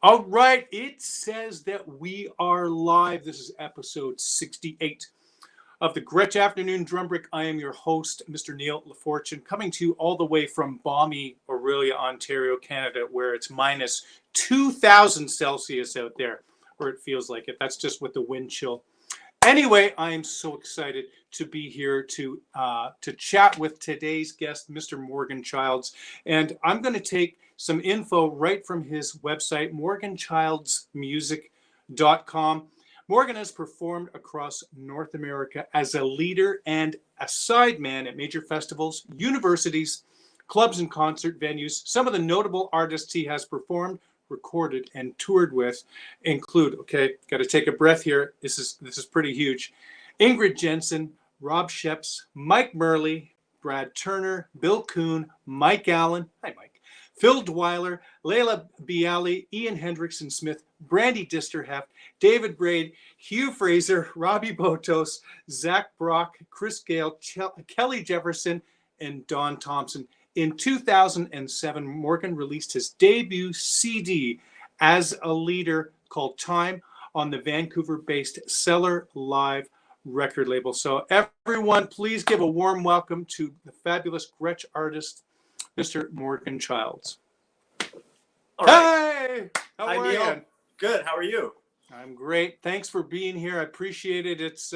All right, it says that we are live. This is episode 68 of the Gretsch Afternoon Drum Break. I am your host, Mr. Neil LaFortune, coming to you all the way from balmy Aurelia, Ontario, Canada, where it's minus 2,000 Celsius out there, or it feels like it. That's just with the wind chill. Anyway, I am so excited to be here to chat with today's guest, Mr. Morgan Childs, and I'm going to take some info right from his website, morganchildsmusic.com. Morgan has performed across North America as a leader and a sideman at major festivals, universities, clubs, and concert venues. Some of the notable artists he has performed, recorded, and toured with include, okay, got to take a breath here. This is pretty huge. Ingrid Jensen, Rob Sheps, Mike Murley, Brad Turner, Bill Kuhn, Mike Allen. Hi, Mike. Phil Dwyer, Layla Bialy, Ian Hendrickson Smith, Brandy Disterheft, David Braid, Hugh Fraser, Robbie Botos, Zach Brock, Chris Gale, Kelly Jefferson, and Don Thompson. In 2007, Morgan released his debut CD as a leader called Time on the Vancouver-based Cellar Live record label. So everyone, please give a warm welcome to the fabulous Gretsch artist, Mr. Morgan Childs. All right. Hey! How Hi, are Neil. you? Good. How are you? I'm great. Thanks for being here. I appreciate it. It's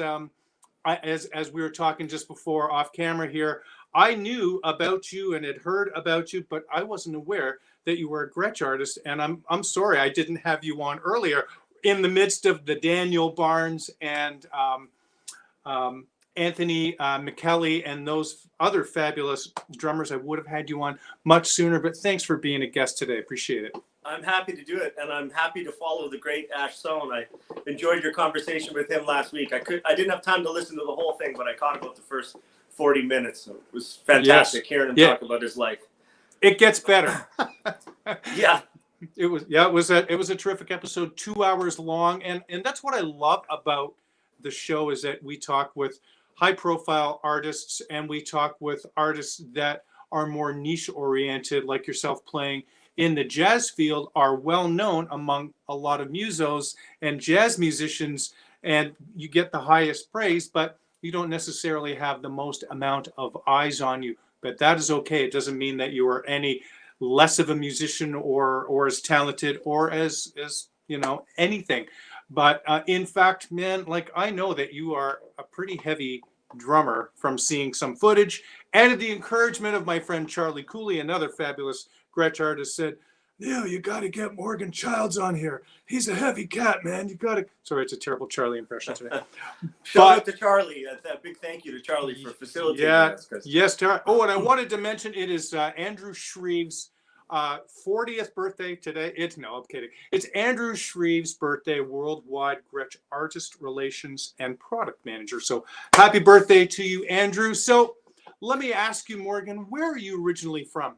as we were talking just before off camera here, I knew about you and had heard about you, but I wasn't aware that you were a Gretsch artist. And I'm sorry I didn't have you on earlier in the midst of the Daniel Barnes and Anthony McKelly and those other fabulous drummers. I would have had you on much sooner, but thanks for being a guest today. Appreciate it. I'm happy to do it, and I'm happy to follow the great Ash Sohn. I enjoyed your conversation with him last week. I didn't have time to listen to the whole thing, but I caught about the first 40 minutes. So it was fantastic hearing him talk about his life. It gets better. Yeah. It was a terrific episode, 2 hours long, and that's what I love about the show is that we talk with high profile artists and we talk with artists that are more niche oriented, like yourself playing in the jazz field, are well known among a lot of musos and jazz musicians, and you get the highest praise, but you don't necessarily have the most amount of eyes on you. But that is okay. It doesn't mean that you are any less of a musician or as talented or as anything. But in fact, man, like I know that you are a pretty heavy drummer from seeing some footage, and the encouragement of my friend Charlie Cooley, another fabulous Gretsch artist, said, "Neil, you got to get Morgan Childs on here. He's a heavy cat, man. You got to." Sorry, it's a terrible Charlie impression today. Shout out to Charlie. A big thank you to Charlie for facilitating this. Yes, Charlie. Oh, and I wanted to mention it is Andrew Shreve's 40th birthday today. I'm kidding. It's Andrew Shreve's birthday, worldwide Gretsch artist relations and product manager. So happy birthday to you, Andrew. So let me ask you, Morgan, where are you originally from?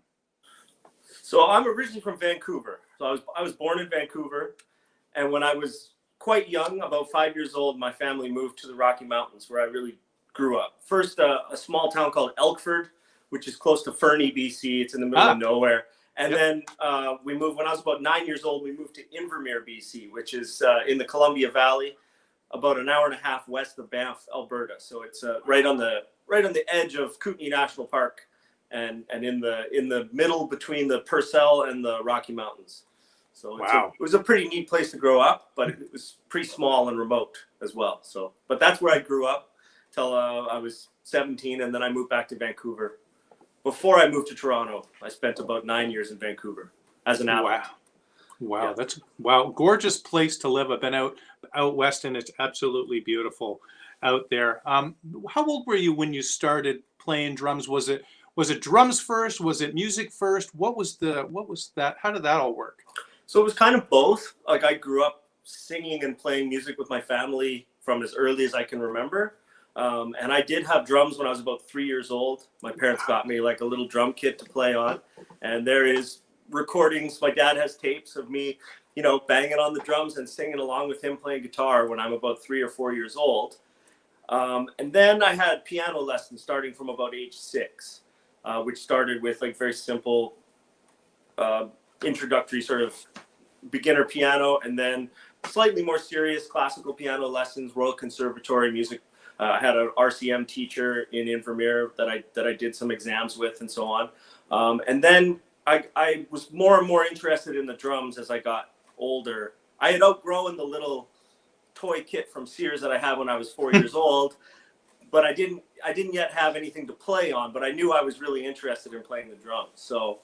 So I'm originally from Vancouver. So I was born in Vancouver, and when I was quite young, about 5 years old, my family moved to the Rocky Mountains, where I really grew up. First, a small town called Elkford, which is close to Fernie, BC. It's in the middle of nowhere. And then we moved, when I was about 9 years old, we moved to Invermere, BC, which is in the Columbia Valley, about an hour and a half west of Banff, Alberta. So it's right on the edge of Kootenay National Park, and in the middle between the Purcell and the Rocky Mountains. So it was a pretty neat place to grow up, but it was pretty small and remote as well. So, but that's where I grew up till I was 17, and then I moved back to Vancouver. Before I moved to Toronto, I spent about 9 years in Vancouver as an adult. Wow. Yeah. Gorgeous place to live. I've been out west, and it's absolutely beautiful out there. How old were you when you started playing drums? Was it drums first? Was it music first? What was that? How did that all work? So it was kind of both. Like I grew up singing and playing music with my family from as early as I can remember. And I did have drums when I was about 3 years old. My parents got me like a little drum kit to play on. And there is recordings. My dad has tapes of me, banging on the drums and singing along with him playing guitar when I'm about 3 or 4 years old. And then I had piano lessons starting from about age 6, which started with like very simple introductory sort of beginner piano, and then slightly more serious classical piano lessons, Royal Conservatory music. I had an RCM teacher in Invermere that I did some exams with, and so on. And then I was more and more interested in the drums as I got older. I had outgrown the little toy kit from Sears that I had when I was 4 years old, but I didn't yet have anything to play on. But I knew I was really interested in playing the drums. So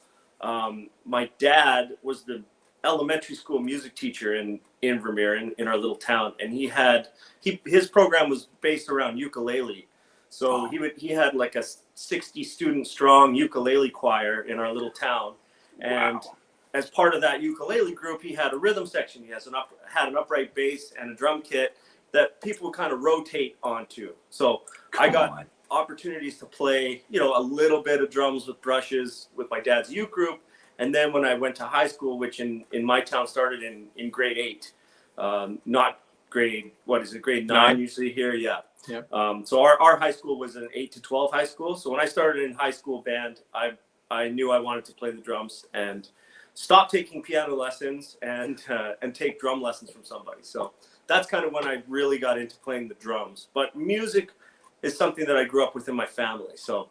my dad was the elementary school music teacher in Vermeer in our little town, and his program was based around ukulele. So he had like a 60 student strong ukulele choir in our little town, and as part of that ukulele group, he had a rhythm section. He had an upright bass and a drum kit that people would kind of rotate onto. So I got opportunities to play, a little bit of drums with brushes with my dad's uke group. And then when I went to high school, which in my town started in grade 8, not grade 9 usually here. Yeah. Yep. So our high school was an 8 to 12 high school. So when I started in high school band, I knew I wanted to play the drums and stop taking piano lessons and take drum lessons from somebody. So that's kind of when I really got into playing the drums. But music is something that I grew up with in my family. So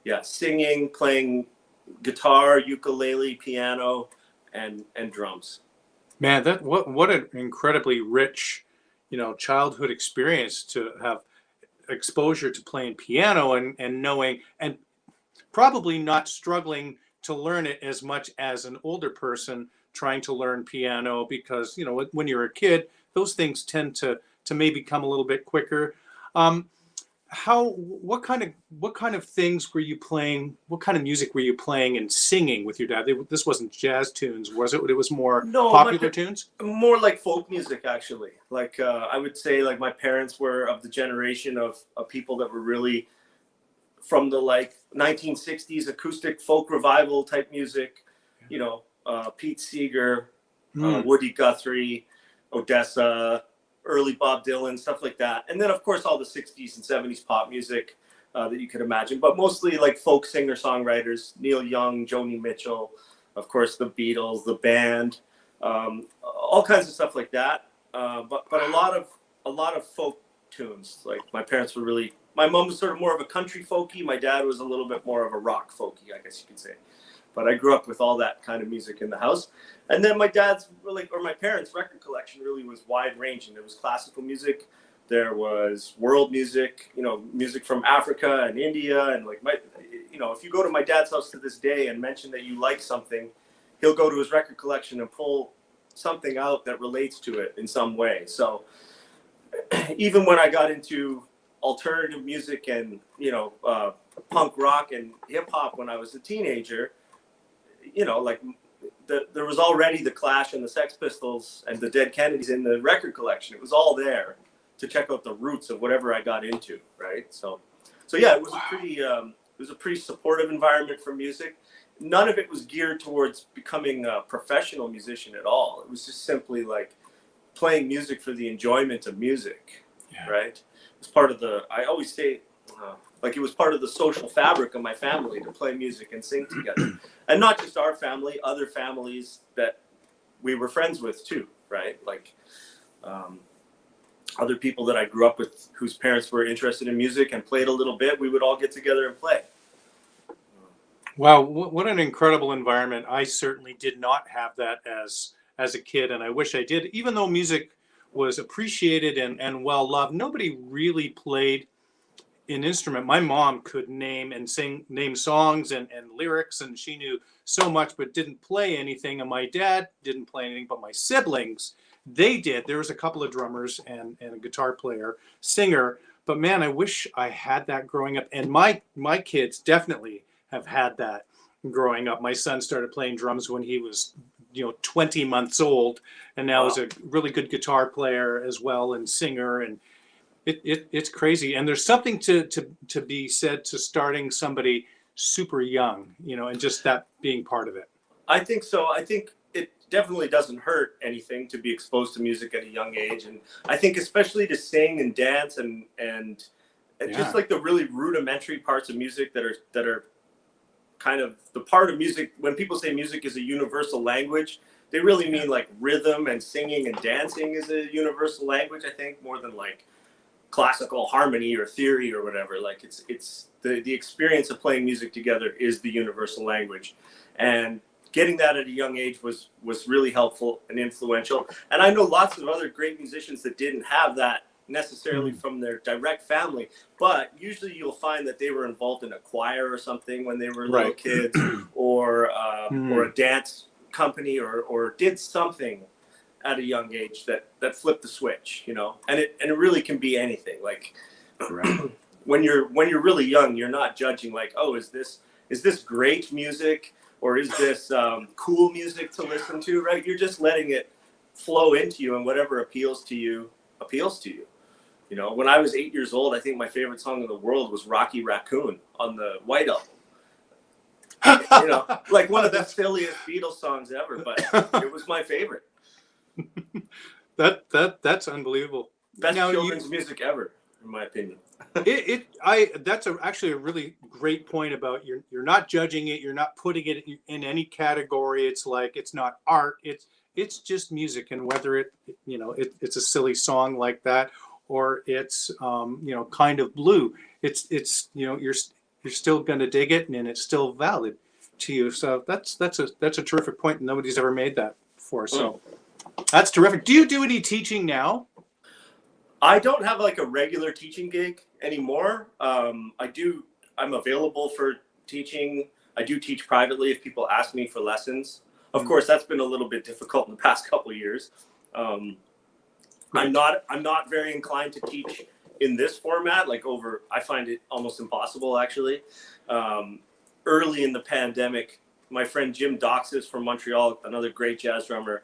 yeah, singing, playing guitar, ukulele, piano, and drums. Man, what an incredibly rich, childhood experience to have exposure to playing piano and knowing, and probably not struggling to learn it as much as an older person trying to learn piano, because when you're a kid, those things tend to maybe come a little bit quicker. What kind of things were you playing? What kind of music were you playing and singing with your dad? This wasn't jazz tunes, was it? It was more popular tunes? More like folk music, actually. Like I would say, like my parents were of the generation of people that were really from the 1960s acoustic folk revival type music. Pete Seeger, Woody Guthrie, Odessa, early Bob Dylan, stuff like that. And then, of course, all the 60s and 70s pop music that you could imagine, but mostly like folk singer-songwriters, Neil Young, Joni Mitchell, of course, the Beatles, the band, all kinds of stuff like that. But a lot of folk tunes. Like my mom was sort of more of a country folky. My dad was a little bit more of a rock folky, I guess you could say. But I grew up with all that kind of music in the house. And then my parents' record collection really was wide ranging. There was classical music, there was world music, music from Africa and India. And if you go to my dad's house to this day and mention that you like something, he'll go to his record collection and pull something out that relates to it in some way. So even when I got into alternative music and, punk rock and hip hop when I was a teenager, there was already the Clash and the Sex Pistols and the Dead Kennedys in the record collection. It was all there to check out the roots of whatever I got into, right? So yeah, it was a pretty supportive environment for music. None of it was geared towards becoming a professional musician at all. It was just simply like playing music for the enjoyment of music, right? It was part of I always say, it was part of the social fabric of my family to play music and sing together. And not just our family, other families that we were friends with too, right? Other people that I grew up with whose parents were interested in music and played a little bit, we would all get together and play. Wow, what an incredible environment. I certainly did not have that as a kid, and I wish I did. Even though music was appreciated and well loved, nobody really played an instrument. My mom could name songs and lyrics, and she knew so much but didn't play anything. And my dad didn't play anything, but my siblings, they did. There was a couple of drummers and a guitar player, singer. But man, I wish I had that growing up. And my kids definitely have had that growing up. My son started playing drums when he was 20 months old, and now is a really good guitar player as well and singer. And it's crazy. And there's something to be said to starting somebody super young, and just that being part of it. I think so. I think it definitely doesn't hurt anything to be exposed to music at a young age. And I think especially to sing and dance and just like the really rudimentary parts of music that are kind of the part of music. When people say music is a universal language, they really mean like rhythm and singing and dancing is a universal language, I think, more than like classical harmony or theory or whatever. Like it's the experience of playing music together is the universal language. And getting that at a young age was really helpful and influential. And I know lots of other great musicians that didn't have that necessarily from their direct family, but usually you'll find that they were involved in a choir or something when they were little kids, or a dance company, or did something at a young age that flipped the switch, you know. And it really can be anything. Like when you're really young, you're not judging like, oh, is this great music, or is this cool music to listen to, right? You're just letting it flow into you, and whatever appeals to you. You know, when I was 8 years old, I think my favorite song in the world was Rocky Raccoon on the White Album. You know, like one of the silliest Beatles songs ever, but it was my favorite. That's unbelievable. Best children's music ever, in my opinion. That's actually a really great point about you're not judging it, you're not putting it in any category. It's like it's not art. It's just music, and whether it's a silly song like that, or it's kind of blue. It's you're still going to dig it, and it's still valid to you. So that's a terrific point. Nobody's ever made that before. So that's terrific. Do you do any teaching now? I don't have like a regular teaching gig anymore. I'm available for teaching. I do teach privately if people ask me for lessons. Of course, that's been a little bit difficult in the past couple of years. I'm not very inclined to teach in this format. I find it almost impossible, actually. Early in the pandemic, my friend Jim Doxis from Montreal, another great jazz drummer,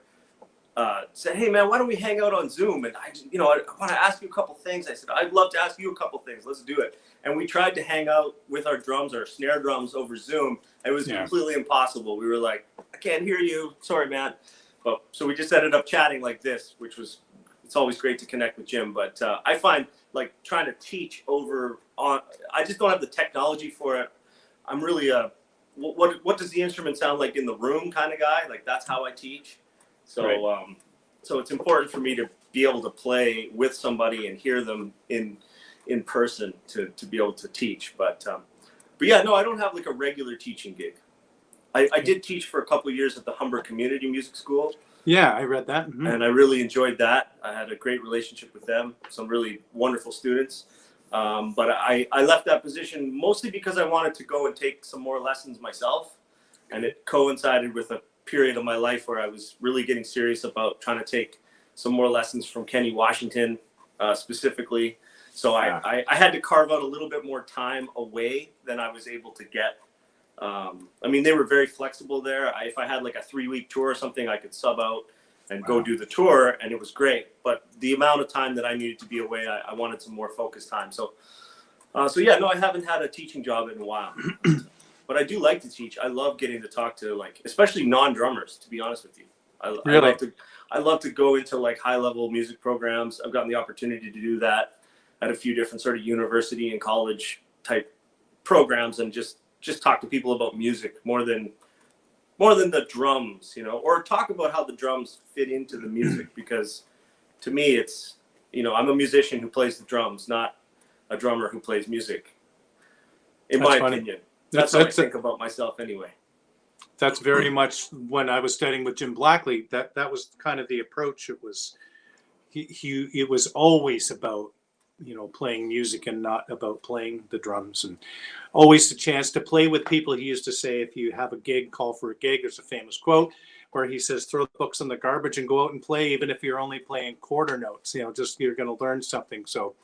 said, "Hey man, why don't we hang out on Zoom? And I want to ask you a couple things." I said, "I'd love to ask you a couple things. Let's do it." And we tried to hang out with our snare drums over Zoom. It was completely impossible. We were like, "I can't hear you. Sorry, man." But so we just ended up chatting like this, it's always great to connect with Jim. But I find like trying to teach I just don't have the technology for it. I'm really what does the instrument sound like in the room kind of guy. Like that's how I teach. So so it's important for me to be able to play with somebody and hear them in person to be able to teach. But yeah, no, I don't have like a regular teaching gig. I did teach for a couple of years at the Humber Community Music School. Yeah, I read that. Mm-hmm. And I really enjoyed that. I had a great relationship with them, some really wonderful students. But I left that position mostly because I wanted to go and take some more lessons myself. And it coincided with a period of my life where I was really getting serious about trying to take some more lessons from Kenny Washington specifically. So I had to carve out a little bit more time away than I was able to get. I mean, they were very flexible there. If I had like a 3-week tour or something, I could sub out and go do the tour, and it was great. But the amount of time that I needed to be away, I wanted some more focused time. So yeah, no, I haven't had a teaching job in a while. But I do like to teach. I love getting to talk to like, especially non-drummers, to be honest with you. I love to go into like high-level music programs. I've gotten the opportunity to do that at a few different sort of university and college type programs, and just talk to people about music more than the drums, or talk about how the drums fit into the music, because to me it's, I'm a musician who plays the drums, not a drummer who plays music, in my opinion. That's how I think about myself anyway. That's very much when I was studying with Jim Blackley, that was kind of the approach. It was it was always about playing music and not about playing the drums, and always the chance to play with people. He used to say, if you have a gig, call for a gig. There's a famous quote where he says, throw the books in the garbage and go out and play, even if you're only playing quarter notes, just you're going to learn something. So,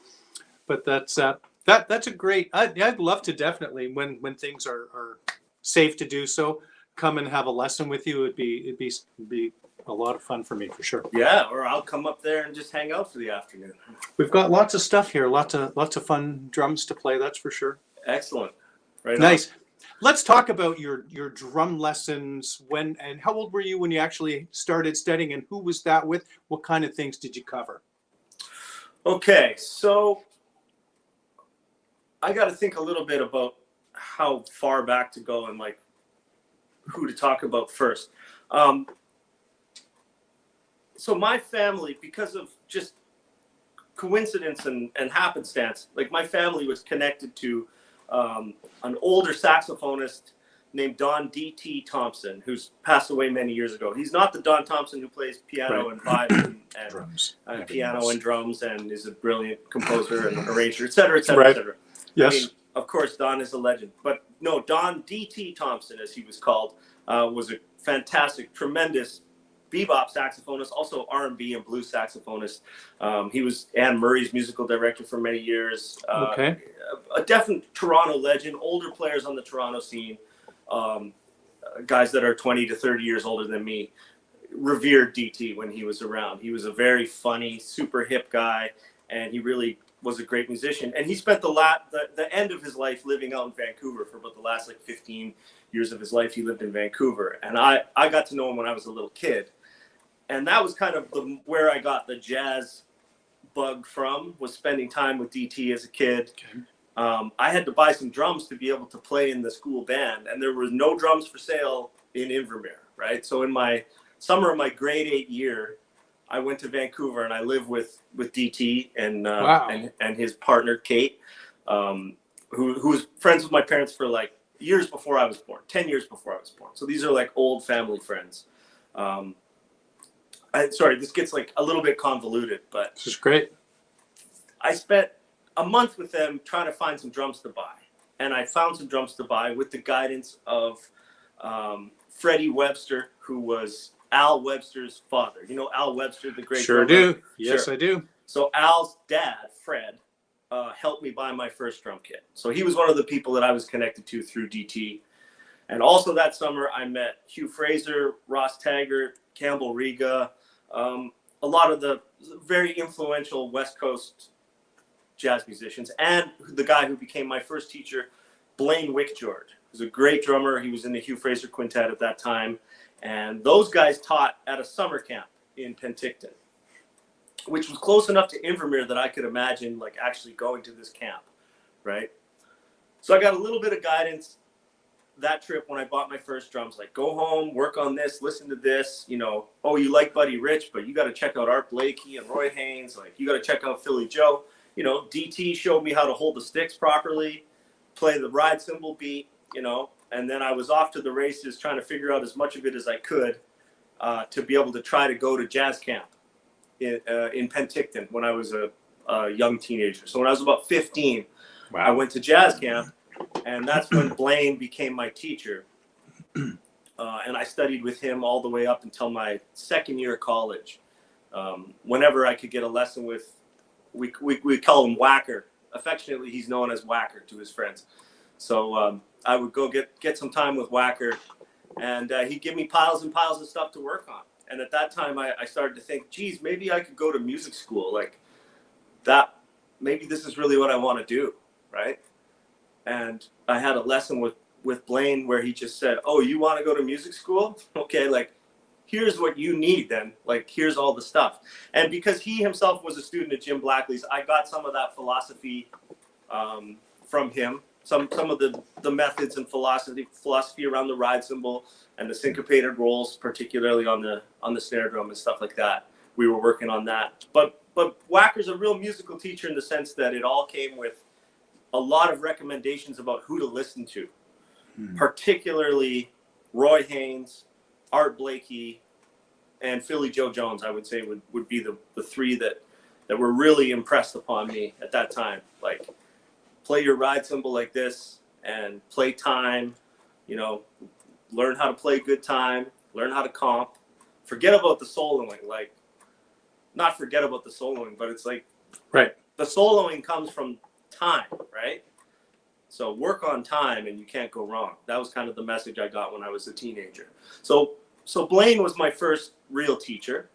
but that's a great, I'd love to definitely, when things are safe to do so, come and have a lesson with you. It'd be a lot of fun for me, for sure. Yeah, or I'll come up there and just hang out for the afternoon. We've got lots of stuff here, lots of fun drums to play, that's for sure. Excellent. Right. Nice. Let's talk about your drum lessons. When and how old were you when you actually started studying, and who was that with? What kind of things did you cover? Okay, so I got to think a little bit about how far back to go and like who to talk about first. So my family, because of just coincidence and happenstance, like my family was connected to an older saxophonist named Don D.T. Thompson, who's passed away many years ago. He's not the Don Thompson who plays piano and violin and drums, piano and drums, and is a brilliant composer and arranger, et cetera, et cetera, right. et cetera. Yes. I mean, of course, Don is a legend, but no, Don D.T. Thompson, as he was called, was a fantastic, tremendous bebop saxophonist, also R&B and blues saxophonist. He was Anne Murray's musical director for many years. Okay. A definite Toronto legend, older players on the Toronto scene, guys that are 20 to 30 years older than me, revered DT when he was around. He was a very funny, super hip guy, and he really was a great musician. And he spent the end of his life living out in Vancouver for about the last like 15 years of his life. He lived in Vancouver, and I got to know him when I was a little kid. And that was kind of where I got the jazz bug from, was spending time with DT as a kid. Okay. I had to buy some drums to be able to play in the school band, and there were no drums for sale in Invermere, right? So in my summer of my grade 8 year, I went to Vancouver and I lived with DT and Wow. and his partner Kate, who was friends with my parents for like years before I was born, 10 years before I was born. So these are like old family friends. Sorry, this gets like a little bit convoluted, but this is great. I spent a month with them trying to find some drums to buy. And I found some drums to buy with the guidance of Freddie Webster, who was Al Webster's father. You know Al Webster, the great Sure drummer? do. Yes, Sure. I do. So Al's dad, Fred, helped me buy my first drum kit. So he was one of the people that I was connected to through DT. And also that summer, I met Hugh Fraser, Ross Taggart, Campbell Riga, a lot of the very influential West Coast jazz musicians, and the guy who became my first teacher, Blaine Wickjord, who's a great drummer. He was in the Hugh Fraser Quintet at that time. And those guys taught at a summer camp in Penticton, which was close enough to Invermere that I could imagine like actually going to this camp, right? So I got a little bit of guidance that trip when I bought my first drums, like go home, work on this, listen to this, you know, oh, you like Buddy Rich, but you got to check out Art Blakey and Roy Haynes. Like you got to check out Philly Joe. You know, DT showed me how to hold the sticks properly, play the ride cymbal beat, you know, and then I was off to the races trying to figure out as much of it as I could to be able to try to go to jazz camp in Penticton when I was a young teenager. So when I was about 15, Wow. I went to jazz camp, and that's when Blaine became my teacher. And I studied with him all the way up until my second year of college. Whenever I could get a lesson with, we call him Whacker. Affectionately, he's known as Whacker to his friends. So I would go get some time with Whacker, and he'd give me piles and piles of stuff to work on. And at that time, I started to think, geez, maybe I could go to music school. Like that, maybe this is really what I want to do, right? And I had a lesson with Blaine where he just said, oh, you want to go to music school? Okay, like, here's what you need then. Like, here's all the stuff. And because he himself was a student at Jim Blackley's, I got some of that philosophy from him. Some of the methods and philosophy around the ride cymbal and the syncopated rolls, particularly on the snare drum and stuff like that. We were working on that. But Whacker's a real musical teacher in the sense that it all came with a lot of recommendations about who to listen to, particularly Roy Haynes, Art Blakey, and Philly Joe Jones, I would say would be the three that were really impressed upon me at that time. Like, play your ride cymbal like this and play time, you know, learn how to play good time, learn how to comp, forget about the soloing, like, not forget about the soloing, but it's like, right. The soloing comes from time, right? So work on time and you can't go wrong. That was kind of the message I got when I was a teenager. So Blaine was my first real teacher.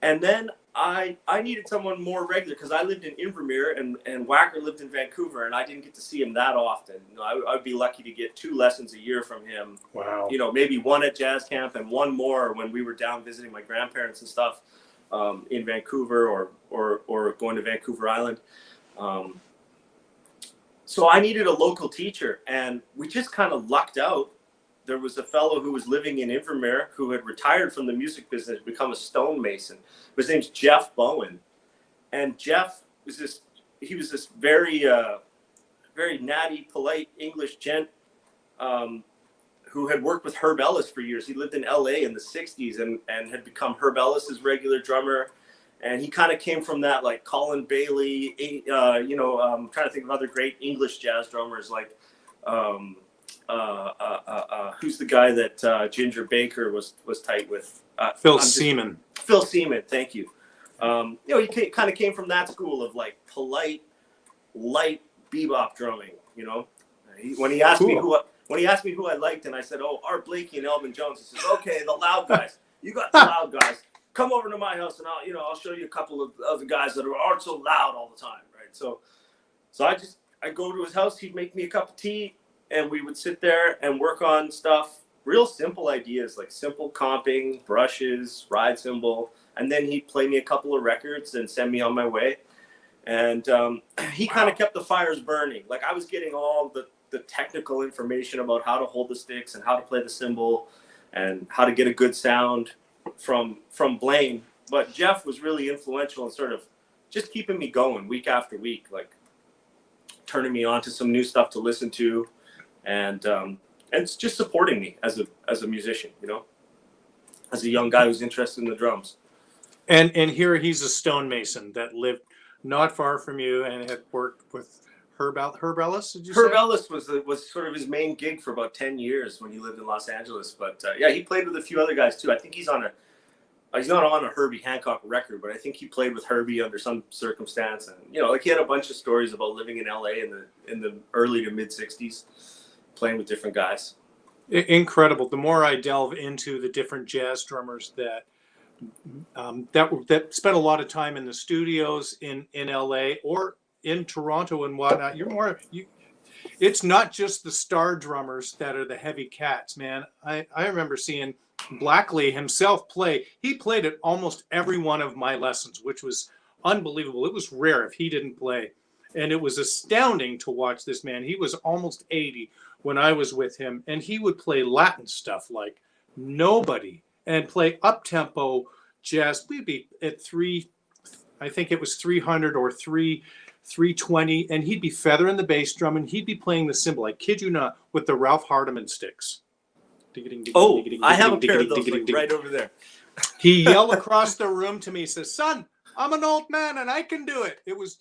And then I needed someone more regular because I lived in Invermere and Whacker lived in Vancouver, and I didn't get to see him that often. You know, I'd be lucky to get 2 lessons a year from him. Wow. You know, maybe one at jazz camp and one more when we were down visiting my grandparents and stuff in Vancouver or going to Vancouver Island. So I needed a local teacher, and we just kind of lucked out there was a fellow who was living in Invermere who had retired from the music business, become a stonemason. His name's Jeff Bowen. And Jeff was this very, very natty, polite English gent who had worked with Herb Ellis for years. He lived in LA in the 60s and had become Herb Ellis's regular drummer. And he kind of came from that, like Colin Bailey, trying to think of other great English jazz drummers, like who's the guy that Ginger Baker was tight with? Phil Seaman. Phil Seaman, thank you. He kind of came from that school of like polite, light bebop drumming. When he asked me who I liked, and I said, "Oh, Art Blakey and Elvin Jones," he says, "Okay, the loud guys. You got the loud guys. Come over to my house, and I'll show you a couple of other guys that aren't so loud all the time, right?" So I go to his house. He'd make me a cup of tea, and we would sit there and work on stuff, real simple ideas like simple comping, brushes, ride cymbal, and then he'd play me a couple of records and send me on my way. And he kind of kept the fires burning. Like I was getting all the technical information about how to hold the sticks and how to play the cymbal and how to get a good sound from Blaine. But Jeff was really influential in sort of just keeping me going week after week, like turning me on to some new stuff to listen to, and it's just supporting me as a musician, as a young guy who's interested in the drums. And here he's a stonemason that lived not far from you and had worked with Herb Ellis, did you say? Herb Ellis was sort of his main gig for about 10 years when he lived in Los Angeles. But he played with a few other guys too. I think he's not on a Herbie Hancock record, but I think he played with Herbie under some circumstance. And he had a bunch of stories about living in LA in the early to mid 60s, playing with different guys. Incredible. The more I delve into the different jazz drummers that spent a lot of time in the studios in LA or in Toronto and whatnot, it's not just the star drummers that are the heavy cats, man. I remember seeing Blackley himself play. He played at almost every one of my lessons, which was unbelievable. It was rare if he didn't play. And it was astounding to watch this man. He was almost 80 when I was with him, and he would play Latin stuff like nobody and play up-tempo jazz. We'd be at I think it was 300 or 320, and he'd be feathering the bass drum, and he'd be playing the cymbal. I kid you not, with the Ralph Hardiman sticks. Oh, I have a pair of those right over there. He yelled across the room to me, says, "Son, I'm an old man and I can do it." It was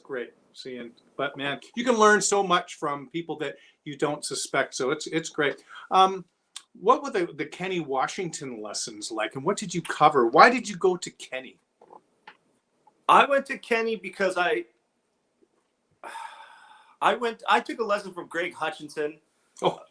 great seeing. But man, you can learn so much from people that you don't suspect. So it's great. What were the Kenny Washington lessons like, and what did you cover? Why did you go to Kenny? I went to Kenny because I took a lesson from Greg Hutchinson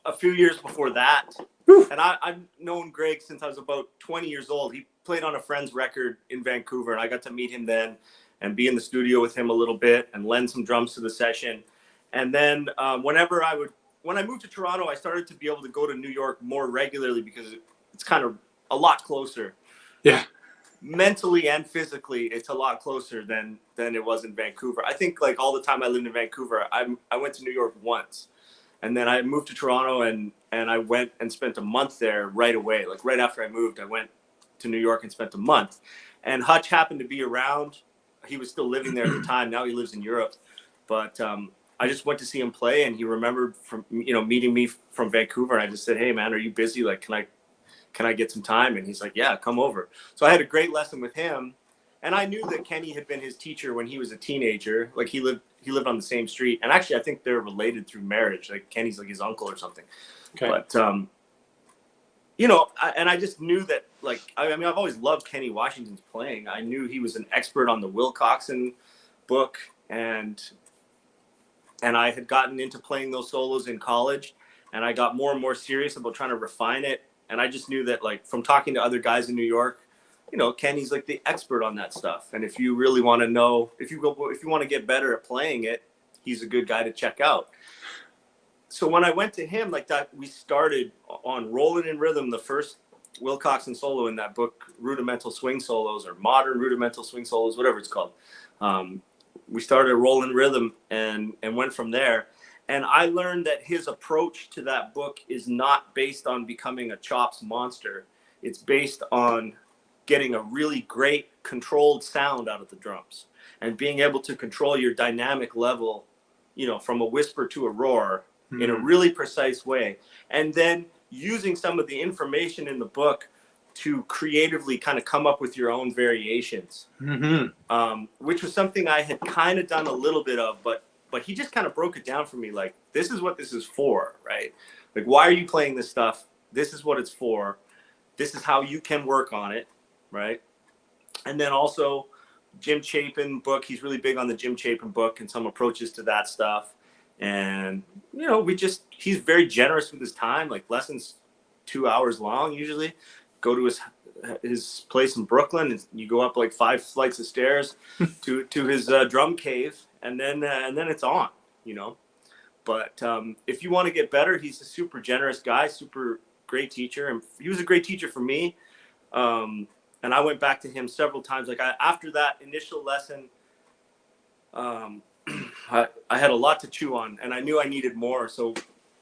a few years before that. Whew. And I've known Greg since I was about 20 years old. He played on a friend's record in Vancouver, and I got to meet him then and be in the studio with him a little bit and lend some drums to the session. And then when I moved to Toronto, I started to be able to go to New York more regularly because it's kind of a lot closer. Yeah. Mentally and physically, it's a lot closer than it was in Vancouver. I think like all the time I lived in Vancouver, I went to New York once, and then I moved to Toronto and I went and spent a month there right away. Like right after I moved, I went to New York and spent a month. And Hutch happened to be around. He was still living there at the time. Now he lives in Europe, but I just went to see him play, and he remembered from meeting me from Vancouver. And I just said, "Hey man, are you busy? Like, can I get some time?" And he's like, "Yeah, come over." So I had a great lesson with him, and I knew that Kenny had been his teacher when he was a teenager. Like he lived on the same street, and actually I think they're related through marriage. Like Kenny's like his uncle or something. Okay. But I just knew that, like, I mean, I've always loved Kenny Washington's playing. I knew he was an expert on the Will Coxon book, and I had gotten into playing those solos in college, and I got more and more serious about trying to refine it. And I just knew that, like, from talking to other guys in New York, Kenny's like the expert on that stuff. And if you really want to know, if you want to get better at playing it, he's a good guy to check out. So when I went to him like that, we started on Rollin' in Rhythm, the first Will Coxon solo in that book, Rudimental Swing Solos or Modern Rudimental Swing Solos, whatever it's called. We started Rollin' Rhythm and went from there. And I learned that his approach to that book is not based on becoming a chops monster. It's based on getting a really great controlled sound out of the drums and being able to control your dynamic level, you know, from a whisper to a roar in a really precise way. And then using some of the information in the book to creatively kind of come up with your own variations, which was something I had kind of done a little bit of, but he just kind of broke it down for me. Like, this is what this is for, right? Like, why are you playing this stuff? This is what it's for. This is how you can work on it, right? And then also Jim Chapin book. He's really big on the Jim Chapin book and some approaches to that stuff. And, you know, he's very generous with his time, like lessons 2 hours long usually. Go to his place in Brooklyn, and you go up like 5 flights of stairs to his drum cave, and then it's on, you know. But if you want to get better, he's a super generous guy, super great teacher, and he was a great teacher for me. And I went back to him several times. Like after that initial lesson, I had a lot to chew on, and I knew I needed more. So,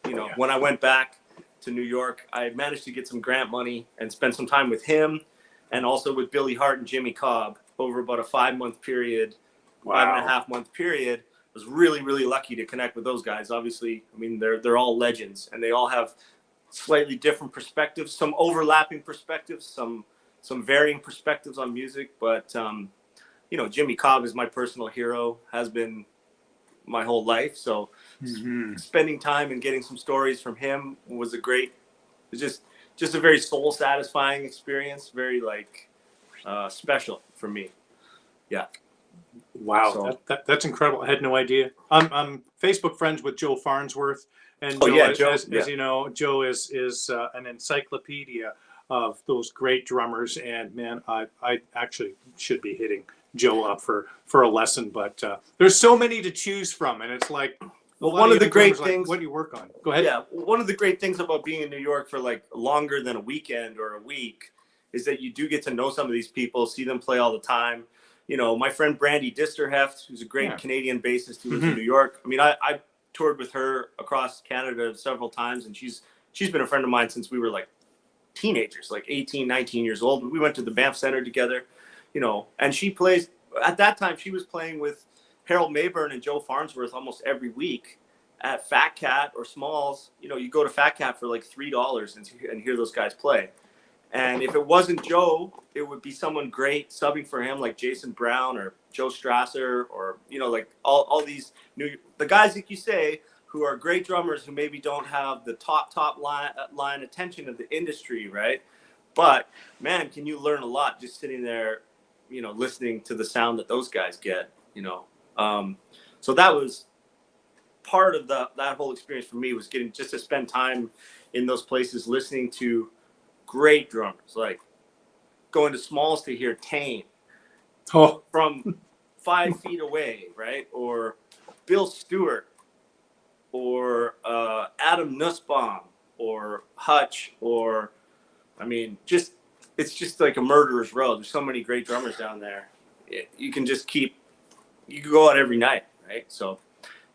you know, when I went back to New York, I managed to get some grant money and spend some time with him, and also with Billy Hart and Jimmy Cobb over about a 5-month period, 5.5-month period. I was really, really lucky to connect with those guys. Obviously, I mean, they're all legends, and they all have slightly different perspectives, some overlapping perspectives, some varying perspectives on music. But you know, Jimmy Cobb is my personal hero, has been my whole life. So spending time and getting some stories from him was just a very soul satisfying experience. Very like special for me. Yeah. Wow. So, That's incredible. I had no idea. I'm Facebook friends with Joe Farnsworth, and Joe, as you know, Joe is an encyclopedia of those great drummers. And man, I actually should be hitting Joe up for a lesson, but there's so many to choose from, and it's like, well, one of the great things. Like, what do you work on? Go ahead. Yeah, one of the great things about being in New York for like longer than a weekend or a week is that you do get to know some of these people, see them play all the time. You know, my friend Brandy Disterheft, who's a great Canadian bassist who lives in New York. I mean, I toured with her across Canada several times, and she's been a friend of mine since we were like teenagers, like 18, 19 years old. We went to the Banff Center together, you know, and she plays, at that time, she was playing with Harold Mayburn and Joe Farnsworth almost every week at Fat Cat or Smalls. You know, you go to Fat Cat for like $3 and hear those guys play. And if it wasn't Joe, it would be someone great subbing for him, like Jason Brown or Joe Strasser, or, you know, like all these the guys, like you say, who are great drummers who maybe don't have the top line attention of the industry, right? But man, can you learn a lot just sitting there, you know, listening to the sound that those guys get, you know. So that was part of that whole experience for me, was getting just to spend time in those places, listening to great drummers, like going to Smalls to hear Tane from 5 feet away, right? Or Bill Stewart, or Adam Nussbaum, or Hutch, or, I mean, it's just like a murderer's row. There's so many great drummers down there. You can go out every night, right? So,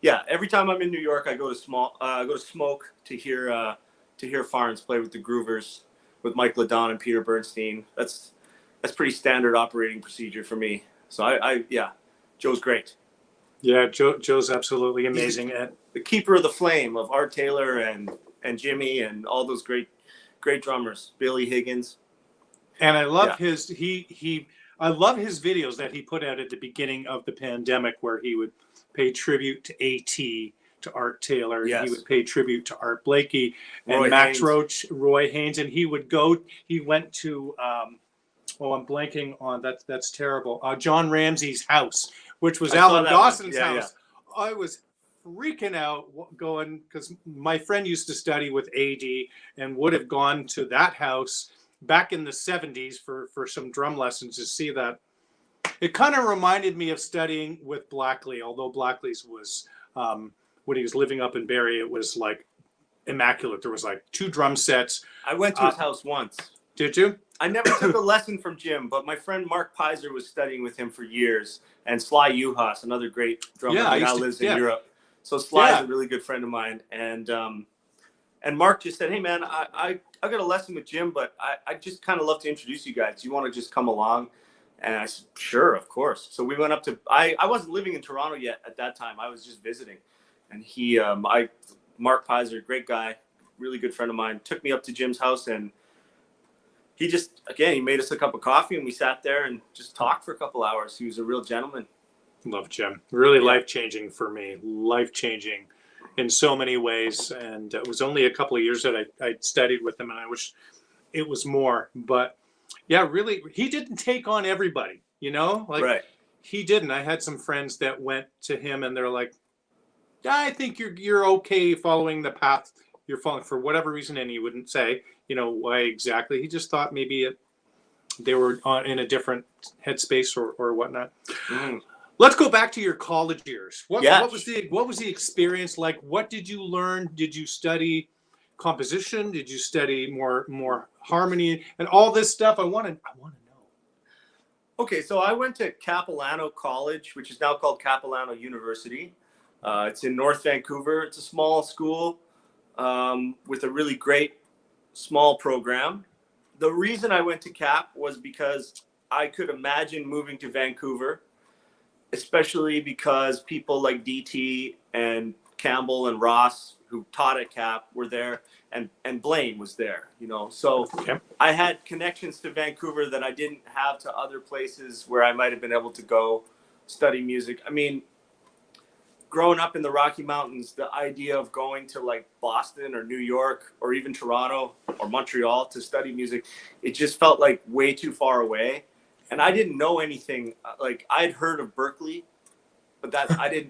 yeah, every time I'm in New York, I go to Smoke to hear Farns play with the Groovers, with Mike Ladon and Peter Bernstein. That's pretty standard operating procedure for me. So yeah, Joe's great. Yeah, Joe's absolutely amazing. He's the keeper of the flame of Art Taylor and Jimmy and all those great drummers, Billy Higgins. And I love I love his videos that he put out at the beginning of the pandemic, where he would pay tribute to AT, to Art Taylor. Yes. He would pay tribute to Art Blakey and Roy Max Haynes. Roach, Roy Haynes, and he went to I'm blanking on that's terrible. John Ramsey's house, which was Alan Dawson's house. Yeah. I was freaking out going, because my friend used to study with AD and would have gone to that house back in the 70s for some drum lessons to see that. It kind of reminded me of studying with Blackley, although Blackley's was when he was living up in Barrie, it was like immaculate. There was like 2 drum sets. I went to his house once. Did you? I never took a lesson from Jim, but my friend Mark Pizer was studying with him for years, and Sly Uhas, another great drummer who now lives in Europe. So Sly's Yeah. a really good friend of mine, and Mark just said, "Hey man, I got a lesson with Jim, but I just kind of love to introduce you guys. Do you want to just come along?" And I said, "Sure, of course." So we went up to I wasn't living in Toronto yet at that time. I was just visiting, and Mark Pizer, great guy, really good friend of mine, took me up to Jim's house, and he just he made us a cup of coffee, and we sat there and just talked for a couple hours. He was a real gentleman. Love Jim. Really life-changing for me. Life-changing in so many ways. And it was only a couple of years that I studied with him, and I wish it was more. But yeah, really, he didn't take on everybody, you know? Like, Right. he didn't. I had some friends that went to him, and they're like, yeah, I think you're okay following the path you're following for whatever reason. And he wouldn't say, you know, why exactly. He just thought maybe they were in a different headspace or whatnot. Mm. Let's go back to your college years. What was the experience like? What did you learn? Did you study composition? Did you study more harmony and all this stuff? I want to know. Okay, so I went to Capilano College, which is now called Capilano University. It's in North Vancouver. It's a small school with a really great small program. The reason I went to Cap was because I could imagine moving to Vancouver, especially because people like DT and Campbell and Ross, who taught at Cap, were there, and Blaine was there, you know. So I had connections to Vancouver that I didn't have to other places where I might have been able to go study music. I mean, growing up in the Rocky Mountains, the idea of going to like Boston or New York or even Toronto or Montreal to study music, it just felt like way too far away. And I didn't know anything. Like, I'd heard of Berkeley, but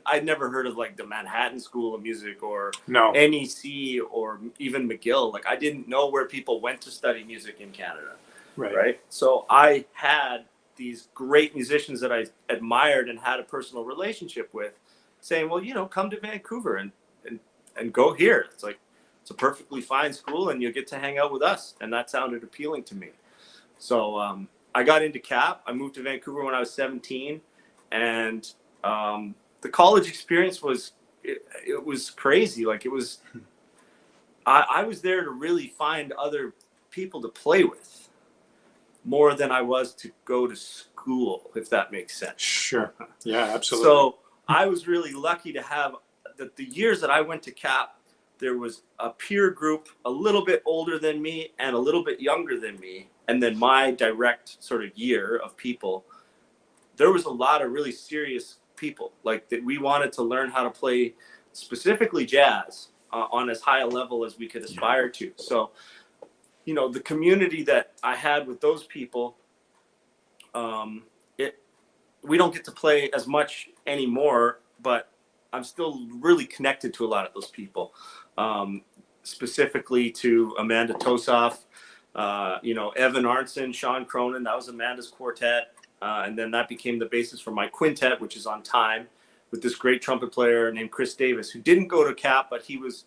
I'd never heard of like the Manhattan School of Music or NEC or even McGill. Like, I didn't know where people went to study music in Canada. Right. So I had these great musicians that I admired and had a personal relationship with saying, well, you know, come to Vancouver and go here. It's like, it's a perfectly fine school and you'll get to hang out with us. And that sounded appealing to me. So, I got into Cap. I moved to Vancouver when I was 17, and the college experience was it was crazy. Like, it was, I was there to really find other people to play with more than I was to go to school, if that makes sense. Sure. Yeah, absolutely. So I was really lucky to have the years that I went to Cap. There was a peer group a little bit older than me and a little bit younger than me. And then my direct sort of year of people, there was a lot of really serious people like that. We wanted to learn how to play specifically jazz on as high a level as we could aspire to. So, you know, the community that I had with those people, we don't get to play as much anymore, but I'm still really connected to a lot of those people. Specifically to Amanda Tosoff, you know, Evan Arnson, Sean Cronin, that was Amanda's quartet. And then that became the basis for my quintet, which is on time, with this great trumpet player named Chris Davis, who didn't go to Cap, but he was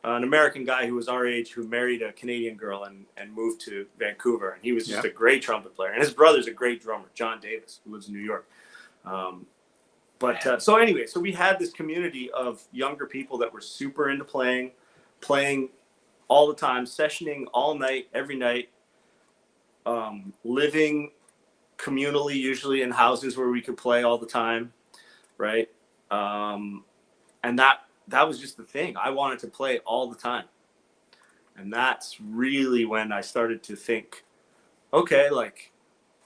an American guy who was our age, who married a Canadian girl and moved to Vancouver. And he was just a great trumpet player. And his brother's a great drummer, John Davis, who lives in New York. So anyway, so we had this community of younger people that were super into playing all the time, sessioning all night, every night, living communally, usually in houses where we could play all the time, right? And that was just the thing. I wanted to play all the time. And that's really when I started to think, okay, like,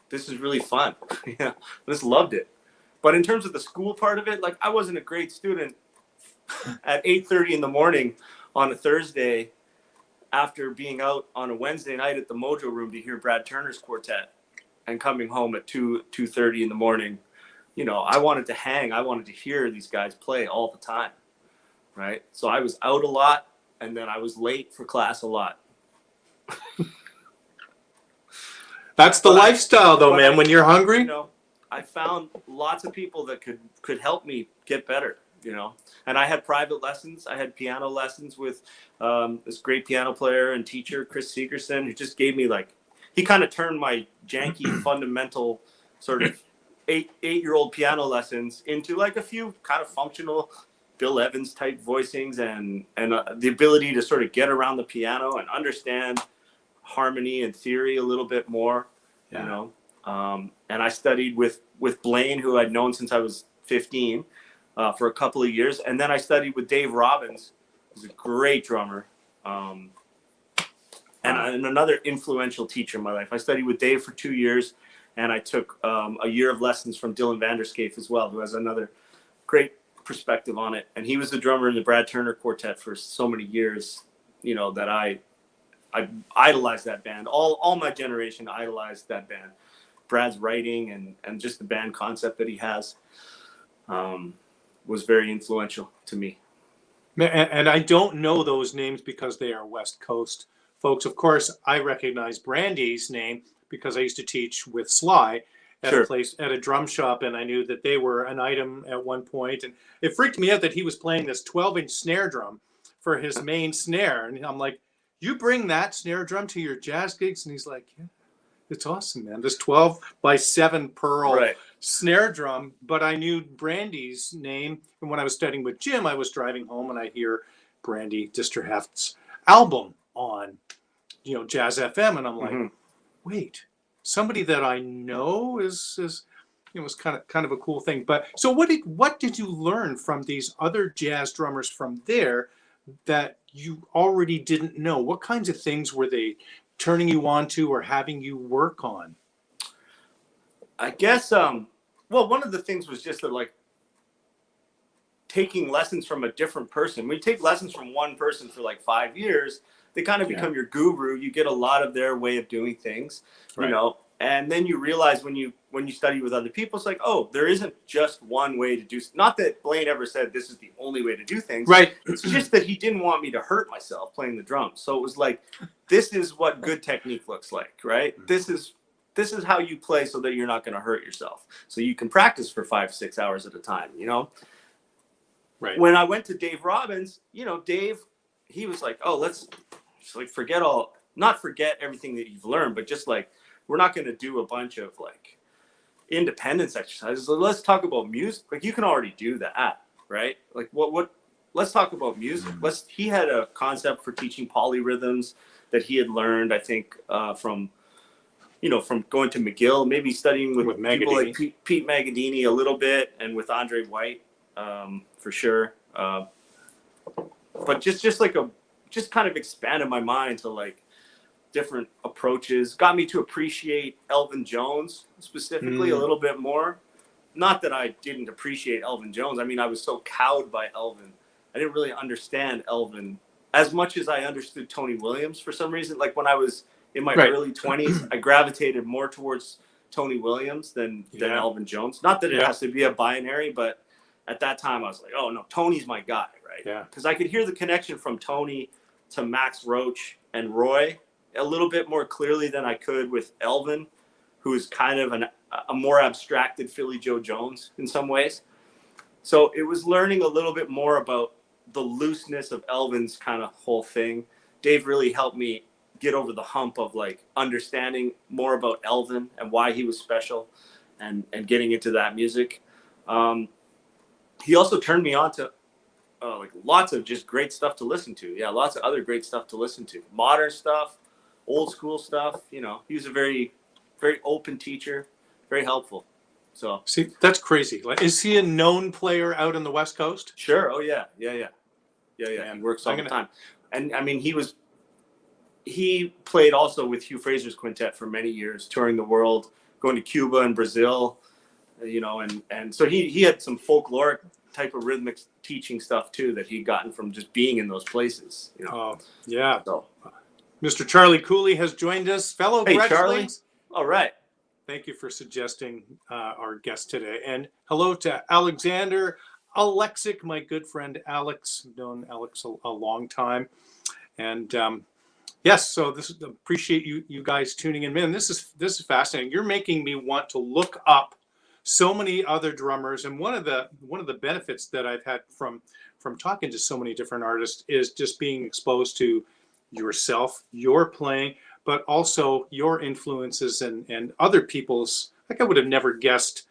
this is really fun. Yeah, I just loved it. But in terms of the school part of it, like, I wasn't a great student at 8:30 in the morning on a Thursday after being out on a Wednesday night at the Mojo Room to hear Brad Turner's quartet and coming home at 2:30 in the morning. You know, I wanted to hang. I wanted to hear these guys play all the time, right? So I was out a lot, and then I was late for class a lot. That's the lifestyle, though, man. When you're hungry, you know, I found lots of people that could help me get better, you know. And I had private lessons. I had piano lessons with this great piano player and teacher, Chris Segerson, who just gave me, like, he kind of turned my janky fundamental sort of eight-year-old piano lessons into like a few kind of functional Bill Evans type voicings and the ability to sort of get around the piano and understand harmony and theory a little bit more, you know. And I studied with Blaine, who I'd known since I was 15, for a couple of years. And then I studied with Dave Robbins, who's a great drummer. And another influential teacher in my life. I studied with Dave for 2 years, and I took a year of lessons from Dylan Vanderscape as well, who has another great perspective on it. And he was the drummer in the Brad Turner Quartet for so many years, you know, that I idolized that band. All my generation idolized that band. Brad's writing and just the band concept that he has was very influential to me. And I don't know those names because they are West Coast folks. Of course, I recognize Brandy's name because I used to teach with Sly at a place, at a drum shop, and I knew that they were an item at one point. And it freaked me out that he was playing this 12-inch snare drum for his main snare. And I'm like, you bring that snare drum to your jazz gigs? And he's like, yeah, it's awesome, man. This 12x7 pearl snare drum. But I knew Brandy's name. And when I was studying with Jim, I was driving home and I hear Brandy Disterheft's album on, you know, Jazz FM. And I'm like, wait, somebody that I know is you know, was kind of a cool thing. But so what did you learn from these other jazz drummers from there that you already didn't know? What kinds of things were they turning you on to or having you work on? I guess well, one of the things was just that, like, taking lessons from a different person. When you take lessons from one person for like 5 years, they kind of become your guru. You get a lot of their way of doing things, you know, and then you realize when you study with other people, it's like, oh, there isn't just one way to do. Not that Blaine ever said this is the only way to do things. Right. It's just that he didn't want me to hurt myself playing the drums. So it was like, this is what good technique looks like, right? This is how you play so that you're not going to hurt yourself. So you can practice for 5-6 hours at a time, you know? Right. When I went to Dave Robbins, you know, Dave, he was like, oh, let's just like not forget everything that you've learned, but just like, we're not going to do a bunch of like independence exercises. So let's talk about music. Like, you can already do that, right? Like let's talk about music. He had a concept for teaching polyrhythms that he had learned, I think, from going to McGill, maybe studying with people like Pete Magadini a little bit, and with Andre White, for sure. But just kind of expanded my mind to like different approaches, got me to appreciate Elvin Jones specifically a little bit more. Not that I didn't appreciate Elvin Jones. I mean, I was so cowed by Elvin. I didn't really understand Elvin as much as I understood Tony Williams for some reason. Like, when I was in my early 20s, I gravitated more towards Tony Williams than Elvin Jones. Not that it has to be a binary, but at that time I was like, oh no, Tony's my guy, right? Yeah. Because I could hear the connection from Tony to Max Roach and Roy a little bit more clearly than I could with Elvin, who is kind of a more abstracted Philly Joe Jones in some ways. So it was learning a little bit more about the looseness of Elvin's kind of whole thing. Dave really helped me get over the hump of like understanding more about Elvin and why he was special, and getting into that music. He also turned me on to like lots of just great stuff to listen to. Yeah, lots of other great stuff to listen to. Modern stuff, old school stuff. You know, he was a very, very open teacher, very helpful. So see, that's crazy. Like, is he a known player out on the West Coast? Sure. Oh yeah. He works all the time. And I mean, he played also with Hugh Fraser's quintet for many years, touring the world, going to Cuba and Brazil, you know, and so he had some folkloric type of rhythmic teaching stuff too that he'd gotten from just being in those places, you know. Oh, yeah. So, Mr. Charlie Cooley has joined us, fellow Gretsch. Hey, Charlie. All right. Thank you for suggesting our guest today. And hello to Alexander Alexic, my good friend Alex. I've known Alex a long time. And yes, so appreciate you guys tuning in. Man, this is fascinating. You're making me want to look up so many other drummers. And one of the benefits that I've had from talking to so many different artists is just being exposed to yourself, your playing, but also your influences and other people's. Like, I would have never guessed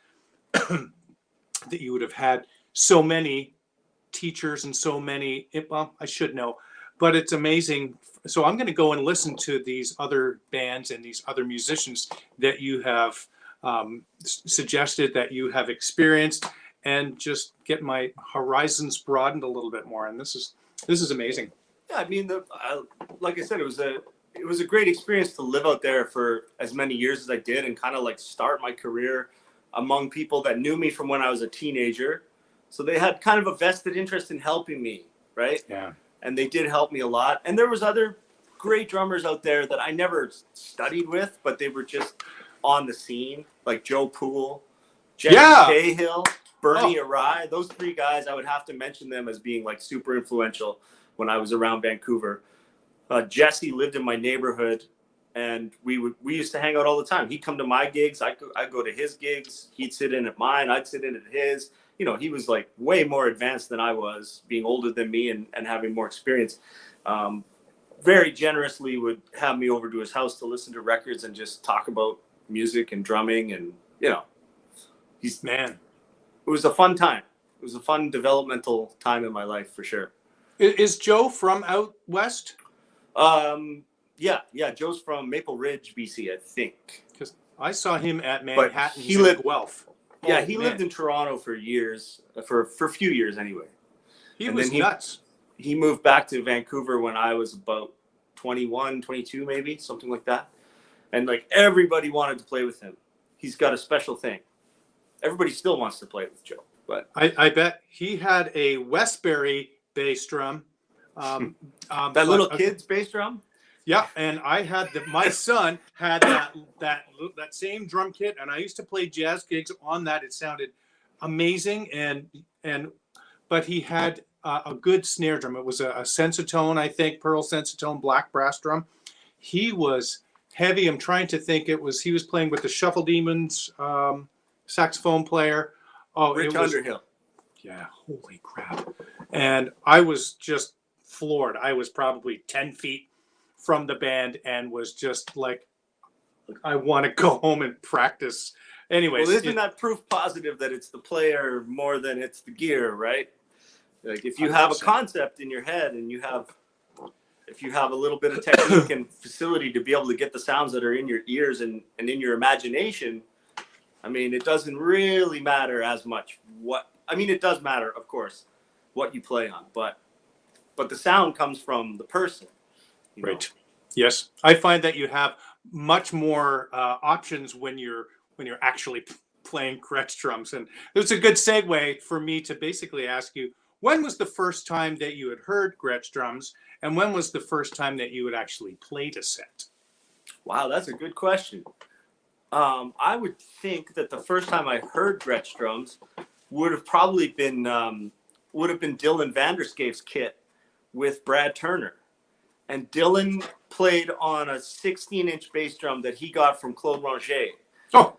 that you would have had so many teachers and so many, well, I should know, but it's amazing. So I'm going to go and listen to these other bands and these other musicians that you have suggested, that you have experienced, and just get my horizons broadened a little bit more. And this is amazing. Yeah, I mean, like I said, it was a great experience to live out there for as many years as I did, and kind of like start my career among people that knew me from when I was a teenager. So they had kind of a vested interest in helping me, right? Yeah. And they did help me a lot. And there was other great drummers out there that I never studied with, but they were just on the scene, like Joe Poole, Jesse Cahill, Bernie Arai. Those three guys, I would have to mention them as being like super influential when I was around Vancouver. Jesse lived in my neighborhood, and we used to hang out all the time. He'd come to my gigs. I'd go to his gigs. He'd sit in at mine. I'd sit in at his. You know, he was like way more advanced than I was, being older than me and having more experience. Very generously would have me over to his house to listen to records and just talk about music and drumming. And, you know, it was a fun time. It was a fun developmental time in my life for sure. Is Joe from out west? Yeah. Joe's from Maple Ridge, BC, I think. Because I saw him at Manhattan. He lived Guelph. Yeah, he lived in Toronto for years, for a few years anyway. He was nuts. He moved back to Vancouver when I was about 21, 22 maybe, something like that. And like everybody wanted to play with him. He's got a special thing. Everybody still wants to play with Joe. But I bet he had a Westbury bass drum. That little kid's bass drum? Yeah, and I had my son had that same drum kit, and I used to play jazz gigs on that. It sounded amazing, but he had a good snare drum. It was a Sensitone, I think, Pearl Sensitone black brass drum. He was heavy. I'm trying to think. He was playing with the Shuffle Demons saxophone player. Oh, Rich Underhill. Yeah, holy crap! And I was just floored. I was probably 10 feet from the band and was just like, I want to go home and practice. Anyways. Well, isn't that proof positive that it's the player more than it's the gear, right? Like if you have a concept in your head and if you have a little bit of technique and facility to be able to get the sounds that are in your ears and in your imagination, I mean, it doesn't really matter as much it does matter, of course, what you play on, but the sound comes from the person. Right. Yes. I find that you have much more options when you're actually playing Gretsch drums. And it's a good segue for me to basically ask you, when was the first time that you had heard Gretsch drums? And when was the first time that you had actually played a set? Wow, that's a good question. I would think that the first time I heard Gretsch drums would have probably been Dylan Vanderskeef's kit with Brad Turner. And Dylan played on a 16-inch bass drum that he got from Claude Ranger. Oh.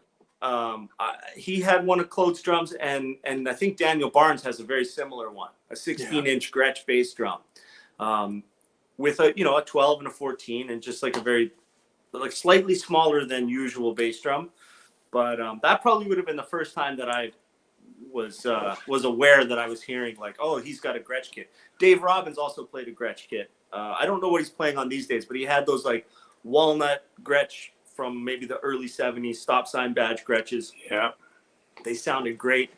He had one of Claude's drums, and I think Daniel Barnes has a very similar one, a 16-inch Gretsch bass drum, with a 12 and a 14, and just like a very slightly smaller than usual bass drum. But that probably would have been the first time that I was aware that I was hearing like, oh, he's got a Gretsch kit. Dave Robbins also played a Gretsch kit. I don't know what he's playing on these days, but he had those like walnut Gretsch from maybe the early 70s, stop sign badge Gretches. Yeah. They sounded great.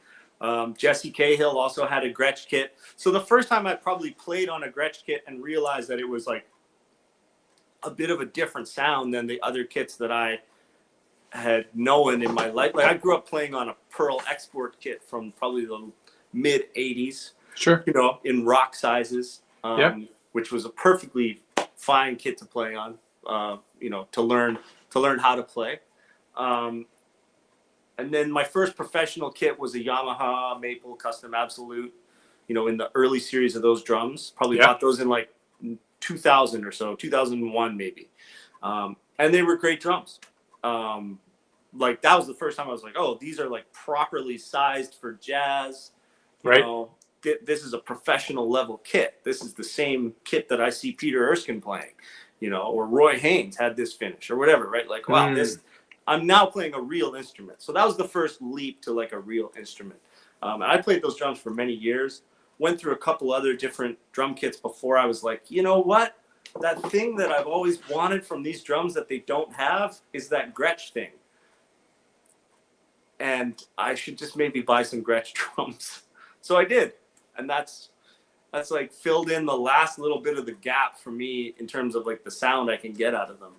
Jesse Cahill also had a Gretsch kit. So the first time I probably played on a Gretsch kit and realized that it was like a bit of a different sound than the other kits that I had known in my life. Like I grew up playing on a Pearl export kit from probably the mid 80s. Sure. In rock sizes. Which was a perfectly fine kit to play on, to learn how to play. And then my first professional kit was a Yamaha Maple Custom Absolute, in the early series of those drums. Probably got those in like 2000 or so, 2001 maybe. And they were great drums. Like that was the first time I was like, oh, these are like properly sized for jazz. Right. This is a professional level kit. This is the same kit that I see Peter Erskine playing, or Roy Haynes had this finish or whatever, right? Like, wow, I'm now playing a real instrument. So that was the first leap to like a real instrument. And I played those drums for many years. went through a couple other different drum kits before I was like, you know what? That thing that I've always wanted from these drums that they don't have is that Gretsch thing. And I should just maybe buy some Gretsch drums. So I did. And that's like filled in the last little bit of the gap for me in terms of like the sound I can get out of them.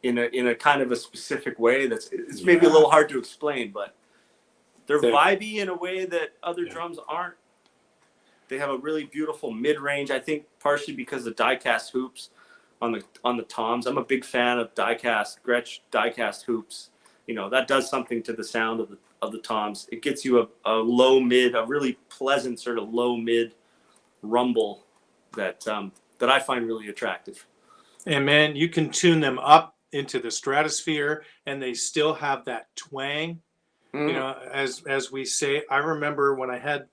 In a kind of a specific way it's maybe a little hard to explain, but they're vibey in a way that other drums aren't. They have a really beautiful mid-range, I think partially because of die-cast hoops on the toms. I'm a big fan of Gretsch die-cast hoops. You know, that does something to the sound of the toms. It gets you a low mid, a really pleasant sort of low mid rumble that I find really attractive. And man, you can tune them up into the stratosphere and they still have that twang. You know, as we say. I remember when I had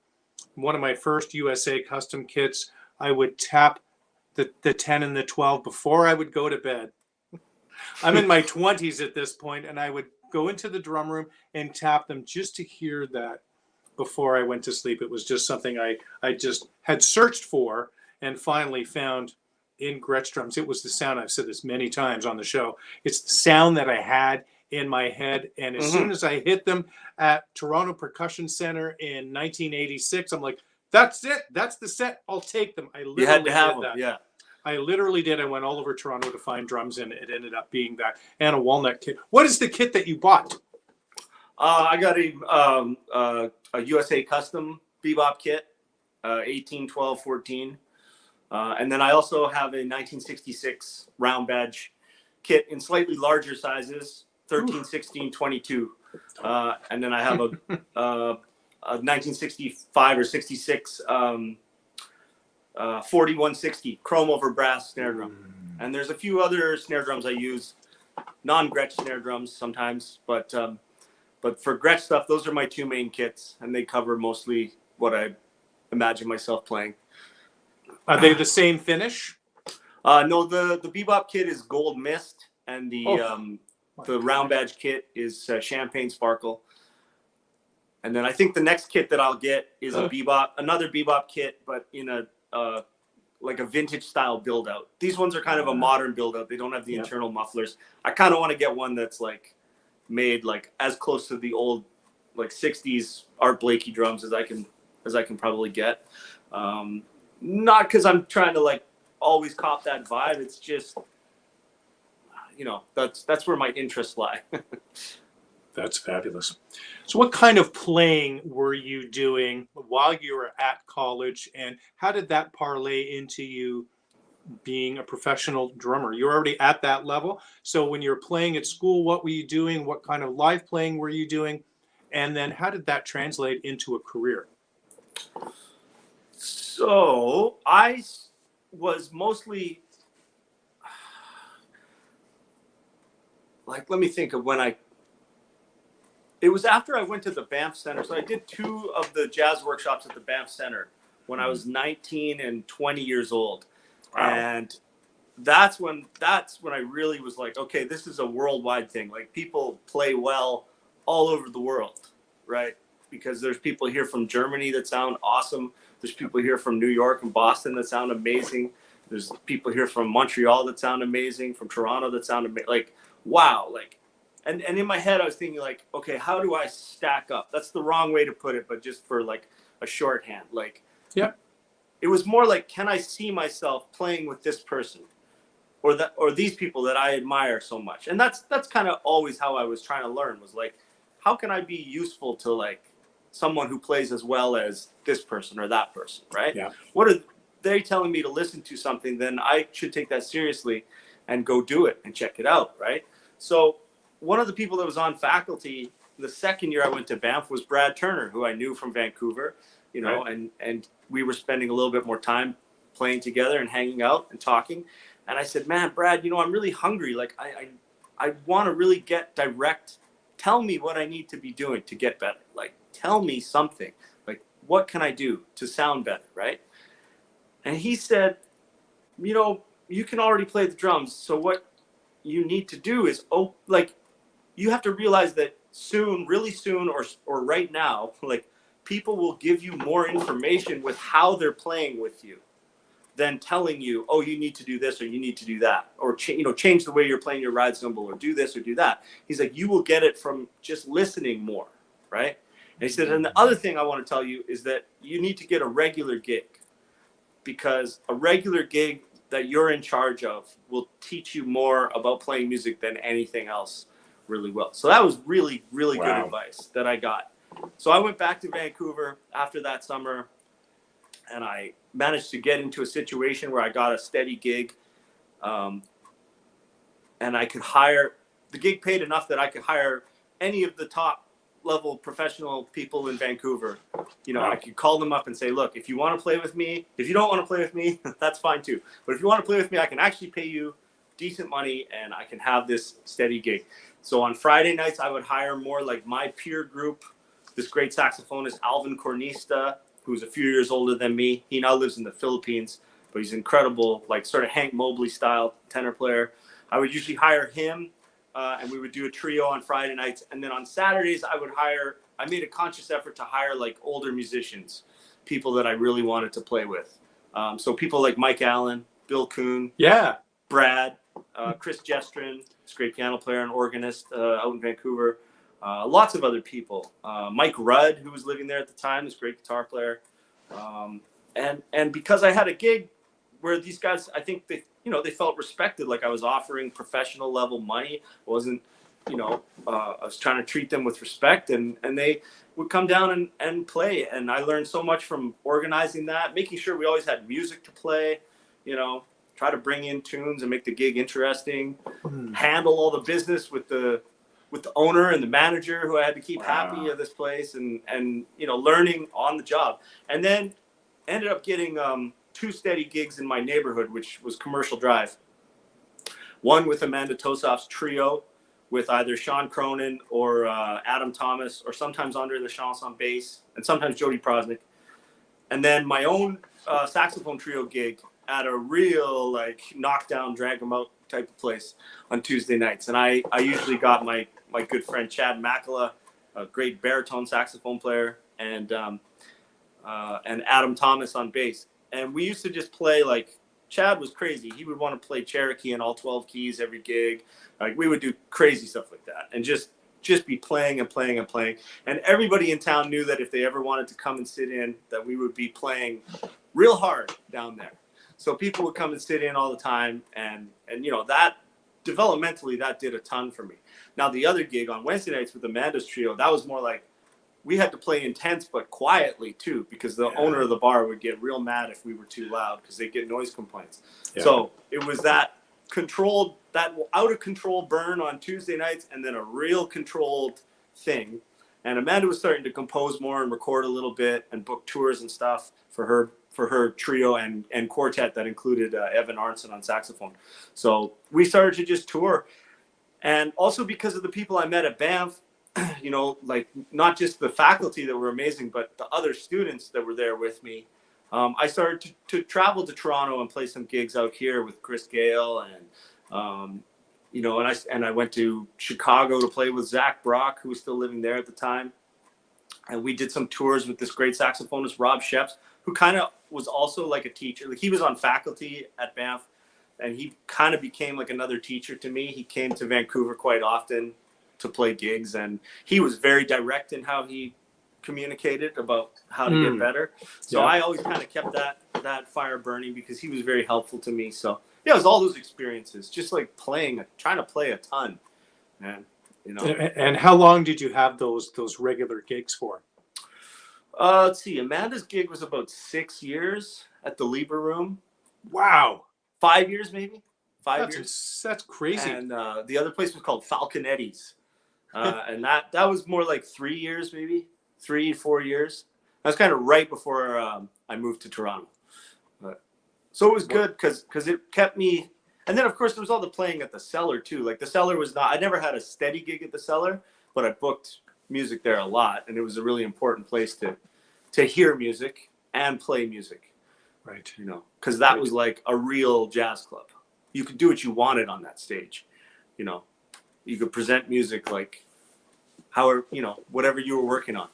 one of my first USA custom kits, I would tap the 10 and the 12 before I would go to bed. I'm in my 20s at this point, and I would go into the drum room and tap them just to hear that before I went to sleep. It was just something I just had searched for and finally found in Gretsch drums. It was the sound, I've said this many times on the show, it's the sound that I had in my head. And as soon as I hit them at Toronto Percussion Center in 1986, I'm like, that's it. That's the set. I'll take them. I literally you had to have did them, that. yeah. I literally did. I went all over Toronto to find drums, and it ended up being that and a walnut kit. What is the kit that you bought? I got a USA custom bebop kit, 18, 12, 14. And then I also have a 1966 round badge kit in slightly larger sizes, 13, 16, 22. And then I have a 1965 or 66 4160 chrome over brass snare drum. And there's a few other snare drums I use, non-Gretsch snare drums sometimes, but for Gretsch stuff, those are my two main kits, and they cover mostly what I imagine myself playing. Are they the same finish? No, the bebop kit is gold mist, and the round badge kit is champagne sparkle. And then I think the next kit that I'll get is another bebop kit, but in a like a vintage style build out. These ones are kind of a modern build out. They don't have the internal mufflers. I kind of want to get one that's like made like as close to the old like 60s Art Blakey drums as I can probably get. Not because I'm trying to like always cop that vibe. It's just, you know, that's where my interests lie. That's fabulous. So what kind of playing were you doing while you were at college, and how did that parlay into you being a professional drummer? You're already at that level. So when you're playing at school, what were you doing? What kind of live playing were you doing? And then how did that translate into a career? So I was mostly like, let me think of when it was after I went to the Banff Center. So I did 2 of the jazz workshops at the Banff Center when I was 19 and 20 years old. Wow. And that's when I really was like, okay, this is a worldwide thing. Like, people play well all over the world, right? Because there's people here from Germany that sound awesome. There's people here from New York and Boston that sound amazing. There's people here from Montreal that sound amazing, from Toronto that sound amazing. Like, wow. Like, and in my head, I was thinking like, okay, how do I stack up? That's the wrong way to put it, but just for like a shorthand, like, yeah, it was more like, can I see myself playing with this person or these people that I admire so much? And that's kind of always how I was trying to learn, was like, how can I be useful to like someone who plays as well as this person or that person, right? Yeah. What are they telling me to listen to something? Then I should take that seriously and go do it and check it out, right? So one of the people that was on faculty the second year I went to Banff was Brad Turner, who I knew from Vancouver, you know, right. and we were spending a little bit more time playing together and hanging out and talking. And I said, man, Brad, you know, I'm really hungry. Like, I want to really get direct. Tell me what I need to be doing to get better. Like, tell me something. Like, what can I do to sound better, right? And he said, you know, you can already play the drums. So what you need to do is, you have to realize that soon, really soon, or right now, like, people will give you more information with how they're playing with you than telling you, oh, you need to do this or you need to do that, or change the way you're playing your ride cymbal, or do this or do that. He's like, you will get it from just listening more, right? And he said, and the other thing I want to tell you is that you need to get a regular gig, because a regular gig that you're in charge of will teach you more about playing music than anything else really will. So that was really, really good advice that I got. So I went back to Vancouver after that summer, and I managed to get into a situation where I got a steady gig, and I could the gig paid enough that I could hire any of the top level professional people in Vancouver. I could call them up and say, look, if you want to play with me, if you don't want to play with me, that's fine too. But if you want to play with me, I can actually pay you decent money and I can have this steady gig. So on Friday nights, I would hire more like my peer group. This great saxophonist, Alvin Cornista, who's a few years older than me. He now lives in the Philippines, but he's incredible, like sort of Hank Mobley style tenor player. I would usually hire him, and we would do a trio on Friday nights. And then on Saturdays, I made a conscious effort to hire like older musicians, people that I really wanted to play with. So people like Mike Allen, Bill Kuhn, Brad, Chris Jestrin, this great piano player and organist out in Vancouver. Lots of other people. Mike Rudd, who was living there at the time, this great guitar player. And because I had a gig where these guys, I think they felt respected, like I was offering professional level money. I wasn't, I was trying to treat them with respect, and they would come down and play. And I learned so much from organizing that, making sure we always had music to play, try to bring in tunes and make the gig interesting, handle all the business with the owner and the manager, who I had to keep happy of this place, and learning on the job. And then ended up getting 2 steady gigs in my neighborhood, which was Commercial Drive. One with Amanda Tosaf's trio with either Sean Cronin or Adam Thomas, or sometimes Andre Lachance on bass, and sometimes Jody Prosnick. And then my own saxophone trio gig at a real like knockdown, drag 'em out type of place on Tuesday nights. And I usually got my good friend Chad Makala, a great baritone saxophone player, and Adam Thomas on bass. And we used to just play, like, Chad was crazy. He would want to play Cherokee in all 12 keys every gig. Like, we would do crazy stuff like that, and just be playing and playing and playing. And everybody in town knew that if they ever wanted to come and sit in, that we would be playing real hard down there. So people would come and sit in all the time, and that developmentally, that did a ton for me. Now, the other gig on Wednesday nights with Amanda's trio, that was more like, we had to play intense but quietly too, because the owner of the bar would get real mad if we were too loud, because they'd get noise complaints. So it was that out of control burn on Tuesday nights, and then a real controlled thing. And Amanda was starting to compose more and record a little bit and book tours and stuff for her trio and quartet that included Evan Arnson on saxophone. So we started to just tour. And also because of the people I met at Banff, like not just the faculty that were amazing, but the other students that were there with me. I started to travel to Toronto and play some gigs out here with Chris Gale, and I went to Chicago to play with Zach Brock, who was still living there at the time. And we did some tours with this great saxophonist, Rob Sheps, who kind of was also like a teacher. Like, he was on faculty at Banff, and he kind of became like another teacher to me. He came to Vancouver quite often to play gigs, and he was very direct in how he communicated about how to get better. So I always kind of kept that fire burning, because he was very helpful to me. So it was all those experiences, just like trying to play a ton, man. And how long did you have those regular gigs for? Let's see. Amanda's gig was about 6 years at the Lieber Room. Wow. 5 years, maybe. 5 years. That's crazy. And the other place was called Falconetti's. And that was more like 3 years, maybe 3-4 years. That was kind of right before I moved to Toronto. So it was good because it kept me. And then, of course, there was all the playing at the Cellar too. Like, the Cellar was I never had a steady gig at the Cellar, but I booked music there a lot, and it was a really important place to hear music and play music. Right. Because that was like a real jazz club. You could do what you wanted on that stage. You could present music like however, whatever you were working on.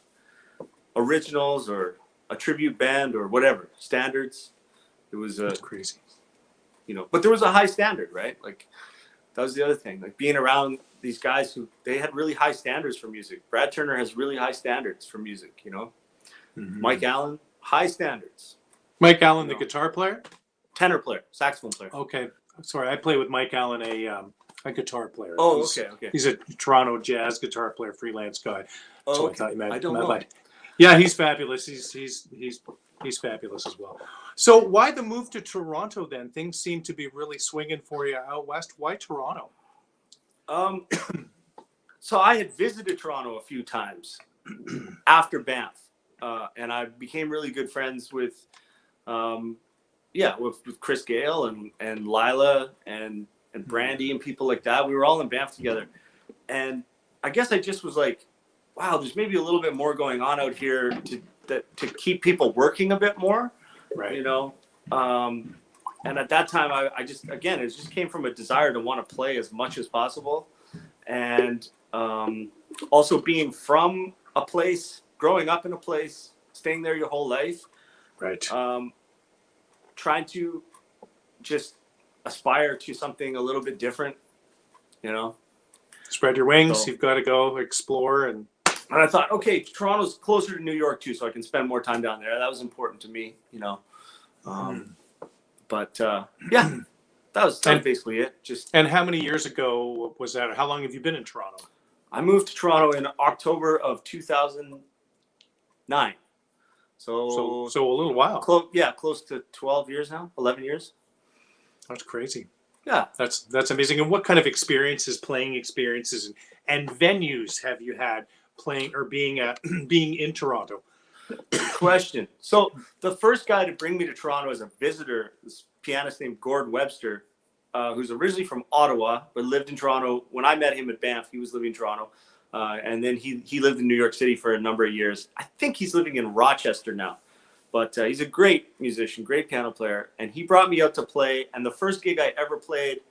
originals or a tribute band or whatever standards. It was That's crazy. But there was a high standard, right? Like that was the other thing, like being around these guys who they had really high standards for music. Brad Turner has really high standards for music, Mm-hmm. Mike Allen, high standards. Mike Allen, the guitar player? Tenor player, saxophone player. Okay. Sorry, I play with Mike Allen, a guitar player. Oh, okay. He's a Toronto jazz guitar player, freelance guy. Oh, So okay. I thought you meant. I don't know. But yeah, he's fabulous. He's fabulous as well. So why the move to Toronto then? Things seem to be really swinging for you out west. Why Toronto? So I had visited Toronto a few times after Banff, and I became really good friends with Chris Gale and Lila and Brandy and people like that. We were all in Banff together, and I guess I just was like, wow, there's maybe a little bit more going on out here to keep people working a bit more, right? And at that time, I just, again, it just came from a desire to want to play as much as possible. And also being from a place, growing up in a place, staying there your whole life. Right. Trying to just aspire to something a little bit different, Spread your wings. You've got to go explore. And I thought, okay, Toronto's closer to New York too, so I can spend more time down there. That was important to me, But that was basically it. And how many years ago was that? How long have you been in Toronto? I moved to Toronto in October of 2009. So a little while. Close to 12 years now, 11 years. That's crazy. Yeah, that's amazing. And what kind of playing experiences, and venues have you had playing or being in Toronto? Question. So the first guy to bring me to Toronto as a visitor, this pianist named Gord Webster, who's originally from Ottawa but lived in Toronto. When I met him at Banff, he was living in Toronto, and then he lived in New York City for a number of years. I think he's living in Rochester now, but he's a great musician, great piano player, and he brought me out to play. And the first gig I ever played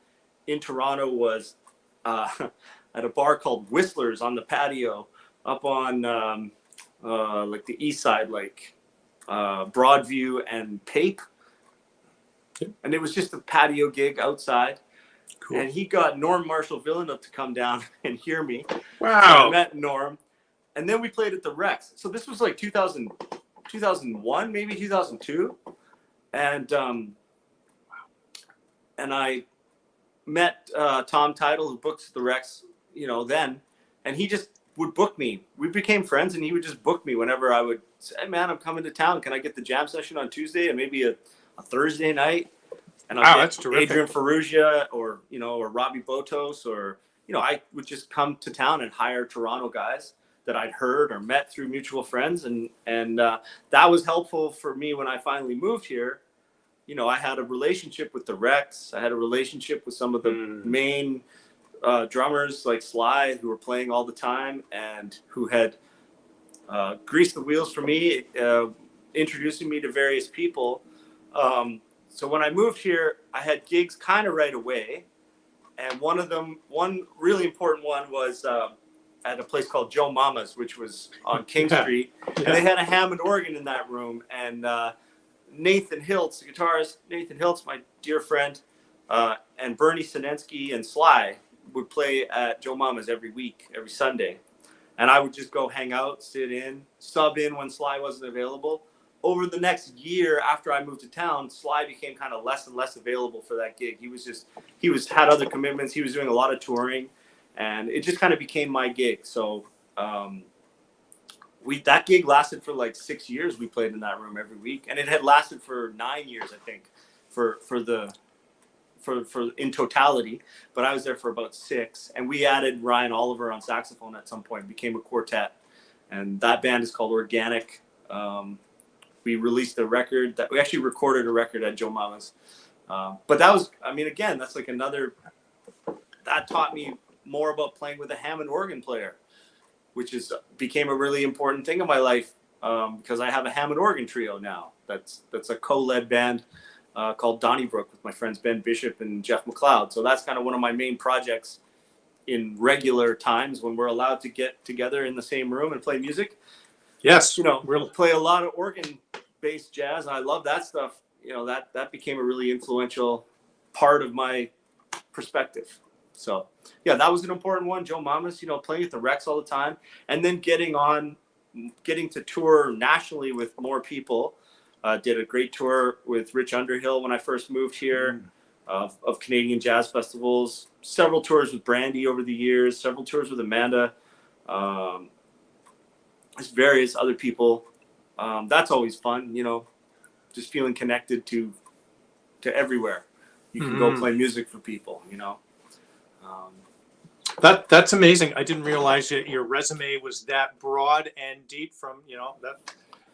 in Toronto was at a bar called Whistler's on the patio up on like the east side, like Broadview and Pape. Yep. And it was just a patio gig outside. Cool. And he got Norm Marshall Villeneuve to come down and hear me. Wow. So I met Norm. And then we played at the Rex. So this was like 2001, maybe 2002. And I met Tom Title, who books the Rex, then. And he just would book me. We became friends, and he would just book me whenever I would say, hey, man, I'm coming to town. Can I get the jam session on Tuesday and maybe a Thursday night? And I'll get that's terrific. Adrian Ferrugia or Robbie Botos, or, I would just come to town and hire Toronto guys that I'd heard or met through mutual friends. And that was helpful for me when I finally moved here. I had a relationship with the Rex. I had a relationship with some of the main drummers like Sly, who were playing all the time and who had greased the wheels for me, introducing me to various people. So when I moved here, I had gigs kind of right away. And one really important one was at a place called Joe Mama's, which was on King Street. Yeah. And they had a Hammond organ in that room. And Nathan Hiltz, the guitarist, Nathan Hiltz, my dear friend, and Bernie Sinensky and Sly would play at Joe Mama's every week, every Sunday. And I would just go hang out, sit in, sub in when Sly wasn't available. Over the next year after I moved to town, Sly became kind of less and less available for that gig. He had other commitments. He was doing a lot of touring, and it just kind of became my gig. So that gig lasted for like 6 years. We played in that room every week, and it had lasted for 9 years, I think, for in totality. But I was there for about 6, and we added Ryan Oliver on saxophone at some point. It became a quartet, and that band is called Organic. We released a record that we actually recorded a record at Joe Mama's. But that was, again, that's like that taught me more about playing with a Hammond organ player, which became a really important thing in my life, because I have a Hammond organ trio now. That's a co-led band called Donnybrook with my friends Ben Bishop and Jeff McLeod. So that's kind of one of my main projects in regular times when we're allowed to get together in the same room and play music. Yes, you know, really. play a lot of organ-based jazz. And I love that stuff. You know, that became a really influential part of my perspective. So yeah, that was an important one. Joe Mamas, you know, playing at the Rex all the time, and then getting to tour nationally with more people. Did a great tour with Rich Underhill when I first moved here, of Canadian jazz festivals. Several tours with Brandy over the years. Several tours with Amanda. Just various other people. That's always fun, you know, just feeling connected to everywhere. You can go play music for people, you know. That's amazing. I didn't realize that your resume was that broad and deep. From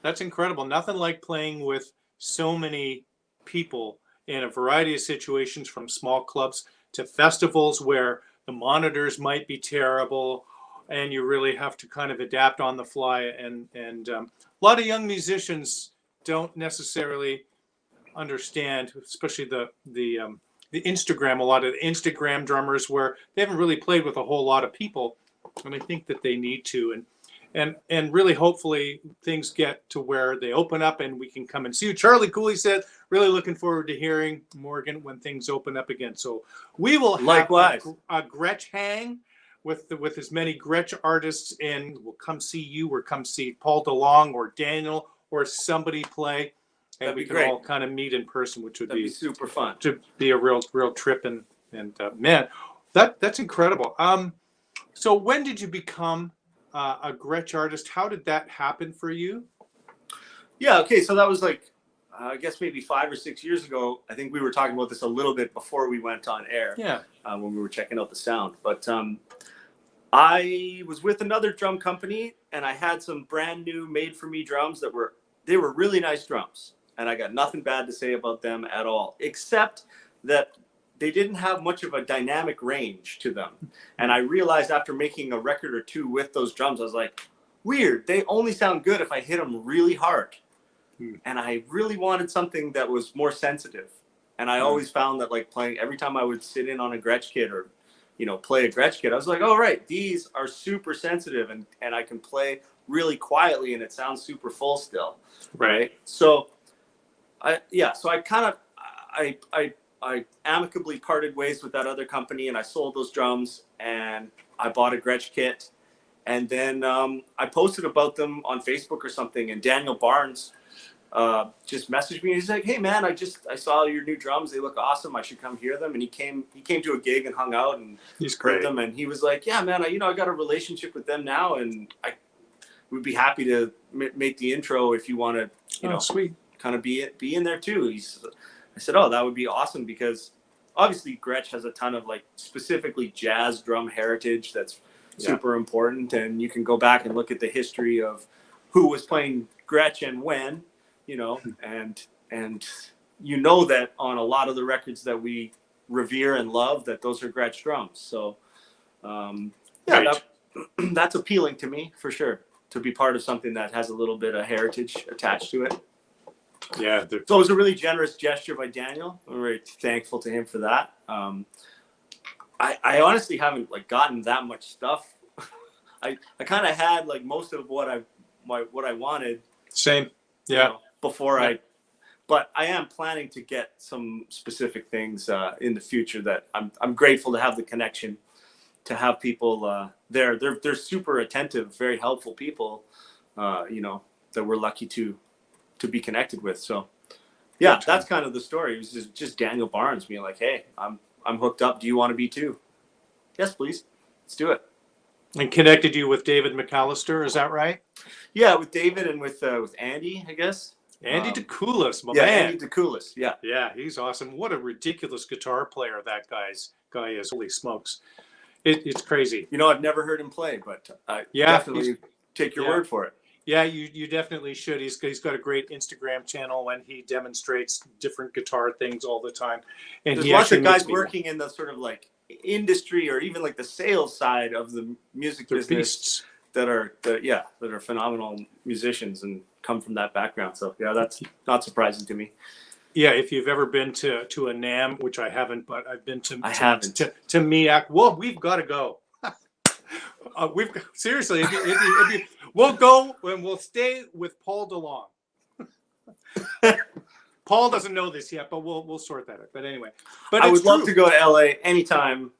that's incredible. Nothing like playing with so many people in a variety of situations, from small clubs to festivals where the monitors might be terrible, and you really have to kind of adapt on the fly. And a lot of young musicians don't necessarily understand, especially the Instagram. A lot of the Instagram drummers, where they haven't really played with a whole lot of people, and I think that they need to. And really, hopefully, things get to where they open up and we can come and see you. Charlie Cooley said, really looking forward to hearing Morgan when things open up again. So we will have Likewise. a Gretsch hang with as many Gretsch artists, and we'll come see you, or come see Paul DeLong or Daniel or somebody play. And That'd we be can great. all kind of meet in person, which would That'd be super fun. to be a real trip. And man, that's incredible. So when did you become a Gretsch artist? How did that happen for you? Yeah. Okay. So that was like, I guess maybe 5 or 6 years ago. I think we were talking about this a little bit before we went on air. Yeah. When we were checking out the sound, but I was with another drum company, and I had some brand new made for me drums they were really nice drums, and I got nothing bad to say about them at all, except that they didn't have much of a dynamic range to them. And I realized after making a record or two with those drums, I was like, weird, they only sound good if I hit them really hard. And I really wanted something that was more sensitive. And I always found that, like, playing, every time I would sit in on a Gretsch kit or, you know, play a Gretsch kit, I was like, oh, right, these are super sensitive, and I can play really quietly and it sounds super full still. Right. So I amicably parted ways with that other company, and I sold those drums, and I bought a Gretsch kit. And then I posted about them on Facebook or something, and Daniel Barnes just messaged me. He's like, hey man, I saw your new drums. They look awesome. I should come hear them. And he came to a gig and hung out and heard them. And he was like, yeah, man, I got a relationship with them now, and I would be happy to make the intro if you want to, sweet, kind of be in there too. I said, oh, that would be awesome, because obviously Gretsch has a ton of, like, specifically jazz drum heritage that's super important. And you can go back and look at the history of who was playing Gretsch and when, you know, and you know that on a lot of the records that we revere and love, that those are Gretsch drums. So that's appealing to me, for sure, to be part of something that has a little bit of heritage attached to it. Yeah. So it was a really generous gesture by Daniel. I'm very thankful to him for that. I honestly haven't, like, gotten that much stuff. I kind of had, like, most of what I wanted. Same. Yeah. You know, before but I am planning to get some specific things in the future that I'm grateful to have the connection, to have people there. They're super attentive, very helpful people, you know, that we're lucky to be connected with. So yeah, that's kind of the story. It was just Daniel Barnes being like, hey, I'm hooked up. Do you want to be too? Yes, please. Let's do it. And connected you with David McAllister, is that right? Yeah, with David and with Andy, I guess. Andy DeCoulis, my man. man. Andy DeCoulis, yeah. Yeah, he's awesome. What a ridiculous guitar player that guy is. Holy smokes. It's crazy. You know, I've never heard him play, but I definitely take your word for it. Yeah, you definitely should. He's got a great Instagram channel, and he demonstrates different guitar things all the time. And there's lots of guys working in the sort of, like, industry, or even, like, the sales side of the music business, beasts. that are phenomenal musicians and come from that background. So yeah, that's not surprising to me. Yeah, if you've ever been to a NAMM, which I haven't, but I've been to MEAC. Well, we've got to go. Seriously, we'll go and we'll stay with Paul DeLong. Paul doesn't know this yet, but we'll sort that out. But anyway, but I it's would love true. to go to LA anytime,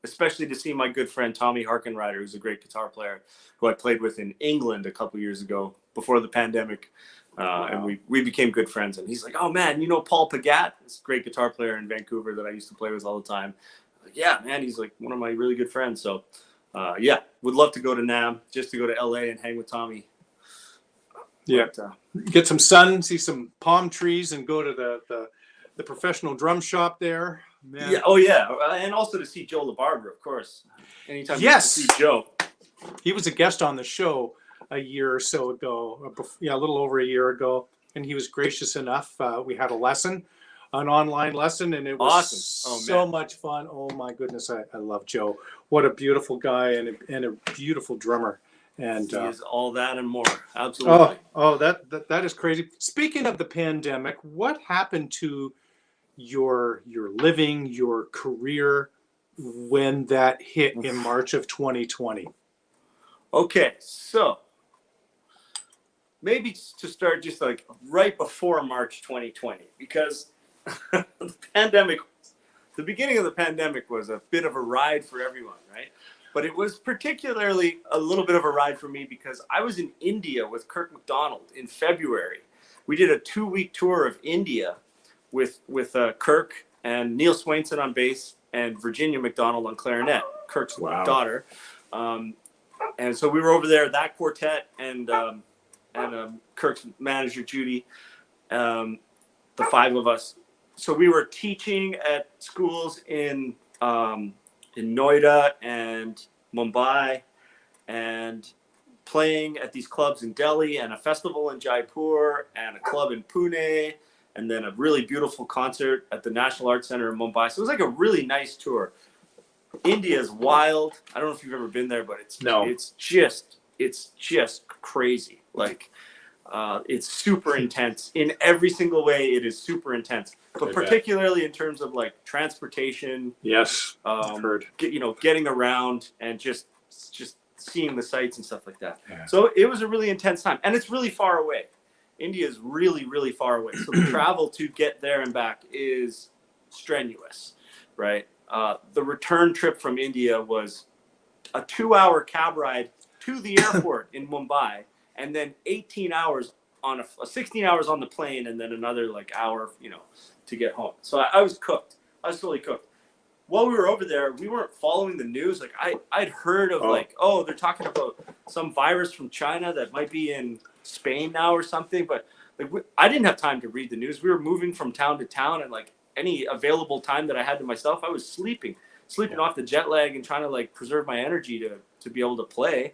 especially to see my good friend Tommy Harkenrider, who's a great guitar player, who I played with in England a couple years ago before the pandemic. And we became good friends. And he's like, "Oh man, you know Paul Pagat? This great guitar player in Vancouver that I used to play with all the time." I'm like, yeah, man, he's like one of my really good friends. So yeah, would love to go to NAMM, just to go to LA and hang with Tommy. Yeah, but, get some sun, see some palm trees, and go to the professional drum shop there. Man. Yeah, oh yeah, and also to see Joe LaBarbera, of course. Anytime you see Joe. He was a guest on the show a year or so ago, a little over a year ago, and he was gracious enough. We had a lesson, an online lesson, and it was awesome. So much fun. Oh my goodness, I love Joe. What a beautiful guy and a beautiful drummer. And he is all that and more. Absolutely. That is crazy. Speaking of the pandemic, what happened to your living, your career when that hit in March of 2020? Okay, so maybe to start just like right before March 2020, because the beginning of the pandemic was a bit of a ride for everyone, right? But it was particularly a little bit of a ride for me because I was in India with Kirk MacDonald in February. We did a 2-week tour of India with Kirk and Neil Swainson on bass and Virginia McDonald on clarinet, Kirk's daughter. And so we were over there, that quartet, and Kirk's manager, Judy, the 5 of us. So we were teaching at schools in Noida and Mumbai, and playing at these clubs in Delhi, and a festival in Jaipur, and a club in Pune, and then a really beautiful concert at the National Arts Center in Mumbai. So it was like a really nice tour. India is wild. I don't know if you've ever been there, but it's just crazy. Like it's super intense in every single way. It is super intense, but particularly in terms of like transportation. Yes, I've heard. Getting around and just seeing the sights and stuff like that. Yeah. So it was a really intense time, and it's really far away. India is really, really far away. So the travel to get there and back is strenuous, right? The return trip from India was a 2-hour cab ride to the airport in Mumbai, and then 18 hours on 16 hours on the plane, and then another like hour, to get home. So I was cooked. I was totally cooked. While we were over there, we weren't following the news. Like I'd heard of they're talking about some virus from China that might be in Spain now or something. But I didn't have time to read the news. We were moving from town to town, and like any available time that I had to myself, I was sleeping off the jet lag and trying to like preserve my energy to be able to play.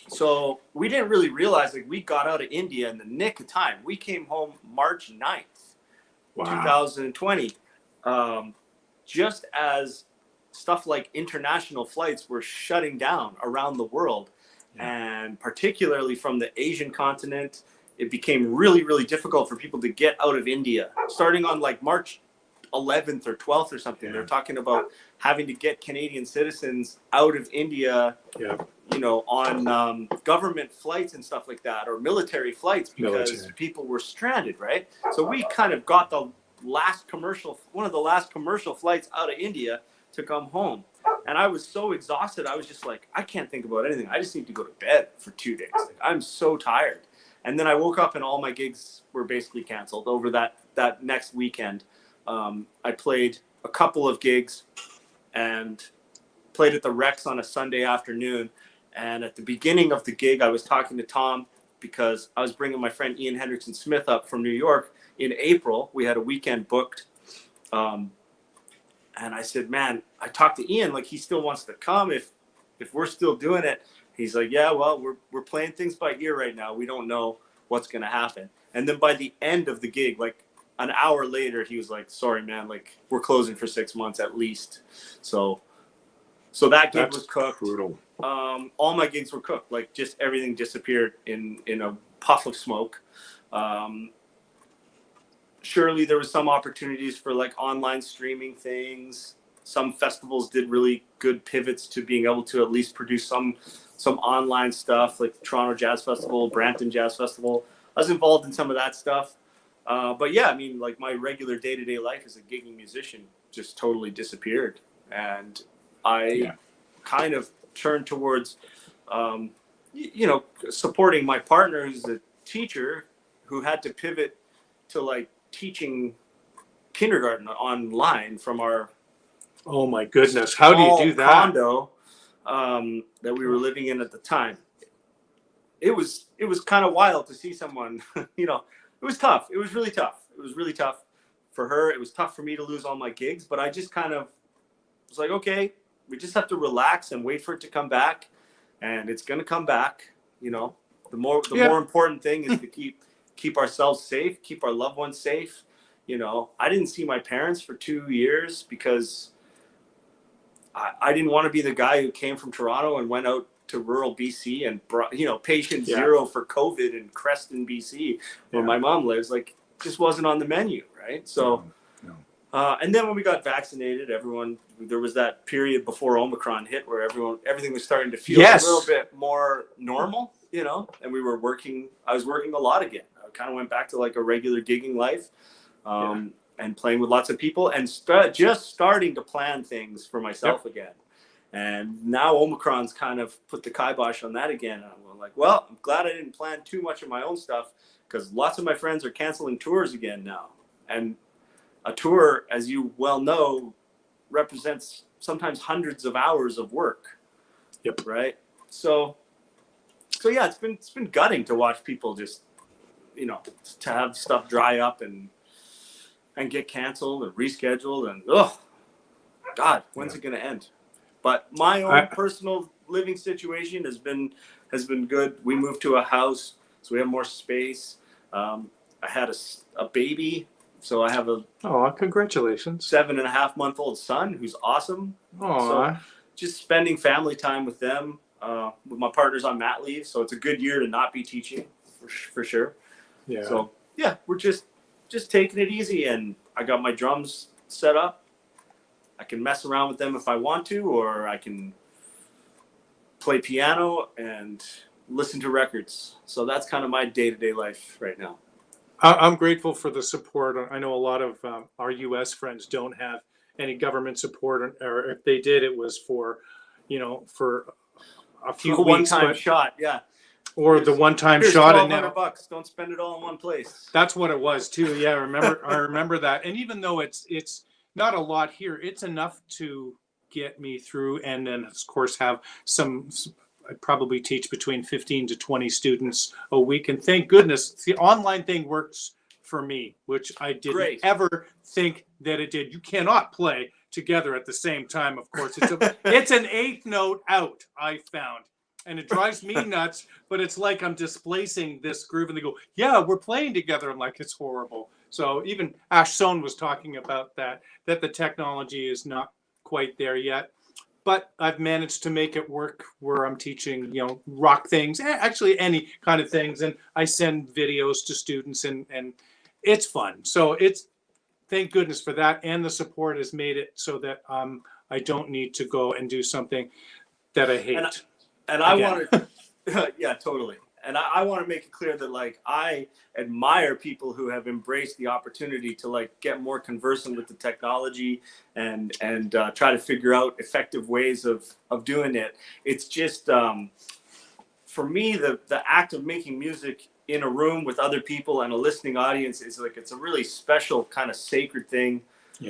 So we didn't really realize we got out of India in the nick of time. We came home March 9th, 2020. Just as stuff like international flights were shutting down around the world, and particularly from the Asian continent, it became really, really difficult for people to get out of India. Starting on like March 11th or 12th or something, they're talking about having to get Canadian citizens out of India, on government flights and stuff like that, or military flights, because people were stranded, right? So we kind of got one of the last commercial flights out of India to come home. And I was so exhausted. I was just like, I can't think about anything. I just need to go to bed for 2 days. Like, I'm so tired. And then I woke up and all my gigs were basically canceled over that next weekend. I played a couple of gigs and played at the Rex on a Sunday afternoon. And at the beginning of the gig, I was talking to Tom because I was bringing my friend Ian Hendrickson Smith up from New York in April. We had a weekend booked. And I said, man, I talked to Ian, like he still wants to come if we're still doing it. He's like, yeah, well, we're playing things by ear right now. We don't know what's going to happen. And then by the end of the gig, like an hour later, he was like, sorry, man, like we're closing for 6 months at least. So that gig was cooked. Brutal. All my gigs were cooked. Like just everything disappeared in a puff of smoke. Surely there was some opportunities for like online streaming things, some festivals did really good pivots to being able to at least produce some online stuff, like the Toronto Jazz Festival, Brampton Jazz Festival. I was involved in some of that stuff. But yeah, I mean, like my regular day-to-day life as a gigging musician just totally disappeared. And I kind of turned towards, supporting my partner who's a teacher who had to pivot to like teaching kindergarten online from our Oh my goodness. How do you do that? Condo that we were living in at the time. It was kind of wild to see someone, it was tough. It was really tough. It was really tough for her. It was tough for me to lose all my gigs, but I just kind of was like, okay, we just have to relax and wait for it to come back. And it's going to come back. The more important thing is to keep ourselves safe, keep our loved ones safe. I didn't see my parents for 2 years because I didn't want to be the guy who came from Toronto and went out to rural BC and brought, patient zero for COVID in Creston, BC, where my mom lives. Like, just wasn't on the menu, right? So, and then when we got vaccinated, there was that period before Omicron hit where everything was starting to feel a little bit more normal, and I was working a lot again. I kind of went back to like a regular gigging life. And playing with lots of people and just starting to plan things for myself again. And now Omicron's kind of put the kibosh on that again. And I'm like, well, I'm glad I didn't plan too much of my own stuff because lots of my friends are canceling tours again now. And a tour, as you well know, represents sometimes hundreds of hours of work. Yep. Right. So yeah, it's been gutting to watch people just, to have stuff dry up and get canceled and rescheduled and God, when's it gonna end? But my own personal living situation has been good. We moved to a house, so we have more space. I had a baby, so I have a congratulations 7.5-month-old son who's awesome. So just spending family time with them. With my partner's on mat leave, so it's a good year to not be teaching for sure. Yeah. So yeah, we're just taking it easy, and I got my drums set up. I can mess around with them if I want to, or I can play piano and listen to records. So that's kind of my day-to-day life right now. I'm grateful for the support. I know a lot of our U.S. friends don't have any government support, or if they did, it was for a few weeks. One-time shot, yeah. Or the one-time shot, and now $1,200. Don't spend it all in one place. That's what it was too. Yeah, I remember that. And even though it's not a lot here, it's enough to get me through. And then of course have I probably teach between 15 to 20 students a week. And thank goodness the online thing works for me, which I didn't ever think that it did. You cannot play together at the same time. Of course, it's an eighth note out, I found. And it drives me nuts, but it's like I'm displacing this groove, and they go, yeah, we're playing together. I'm like, it's horrible. So even Ash Sohn was talking about that the technology is not quite there yet. But I've managed to make it work where I'm teaching, rock things, actually any kind of things. And I send videos to students, and it's fun. So thank goodness for that. And the support has made it so that I don't need to go and do something that I hate. And I want to, yeah, totally. And I want to make it clear that like I admire people who have embraced the opportunity to like get more conversant with the technology and try to figure out effective ways of doing it. It's just for me the act of making music in a room with other people and a listening audience is like it's a really special kind of sacred thing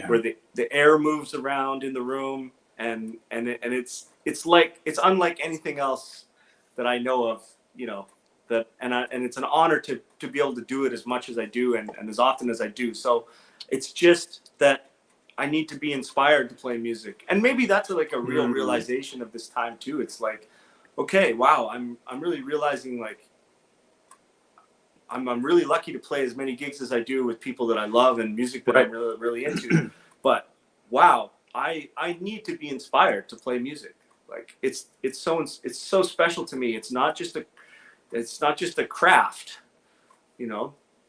where the air moves around in the room and it's unlike anything else that I know of, and it's an honor to be able to do it as much as I do and as often as I do. So it's just that I need to be inspired to play music. And maybe that's like a real realization of this time too. It's like, okay, wow, I'm really realizing like I'm really lucky to play as many gigs as I do with people that I love and music that I'm really, really into. But wow, I need to be inspired to play music. Like it's so special to me. It's not just a craft,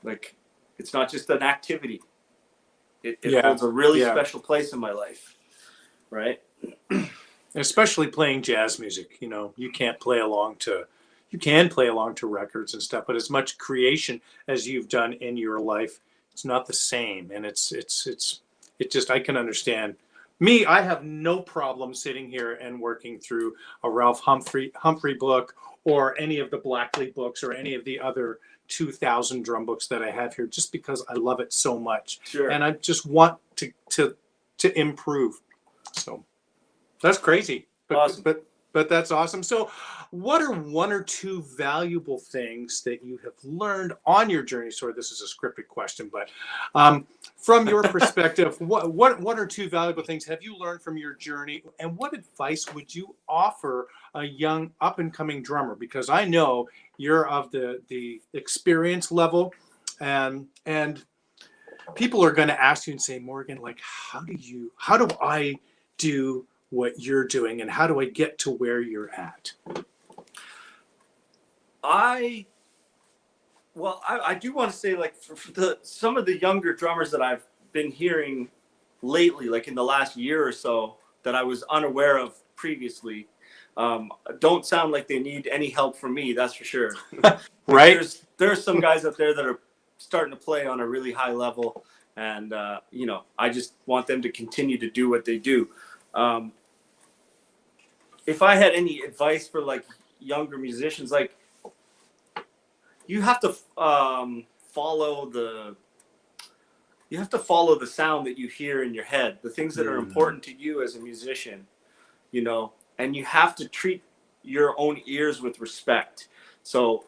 like it's not just an activity. It holds a really special place in my life. right? Especially playing jazz music. You know, you can play along to records and stuff, but as much creation as you've done in your life, it's not the same. And it just, I can understand. Me, I have no problem sitting here and working through a Ralph Humphrey book, or any of the Blackley books, or any of the other 2,000 drum books that I have here, just because I love it so much. Sure. And I just want to improve. So that's crazy. Awesome. But that's awesome. So what are one or two valuable things that you have learned on your journey? Sorry, this is a scripted question, but from your perspective, what one or two valuable things have you learned from your journey, and what advice would you offer a young up and coming drummer? Because I know you're of the experience level, and people are going to ask you and say, Morgan, like, how do I do what you're doing, and how do I get to where you're at? I do want to say, like, for some of the younger drummers that I've been hearing lately, like in the last year or so, that I was unaware of previously, don't sound like they need any help from me. That's for sure. Right. There's some guys out there that are starting to play on a really high level, and I just want them to continue to do what they do. If I had any advice for like younger musicians, like, you have to follow the sound that you hear in your head, the things that are important to you as a musician, and you have to treat your own ears with respect. So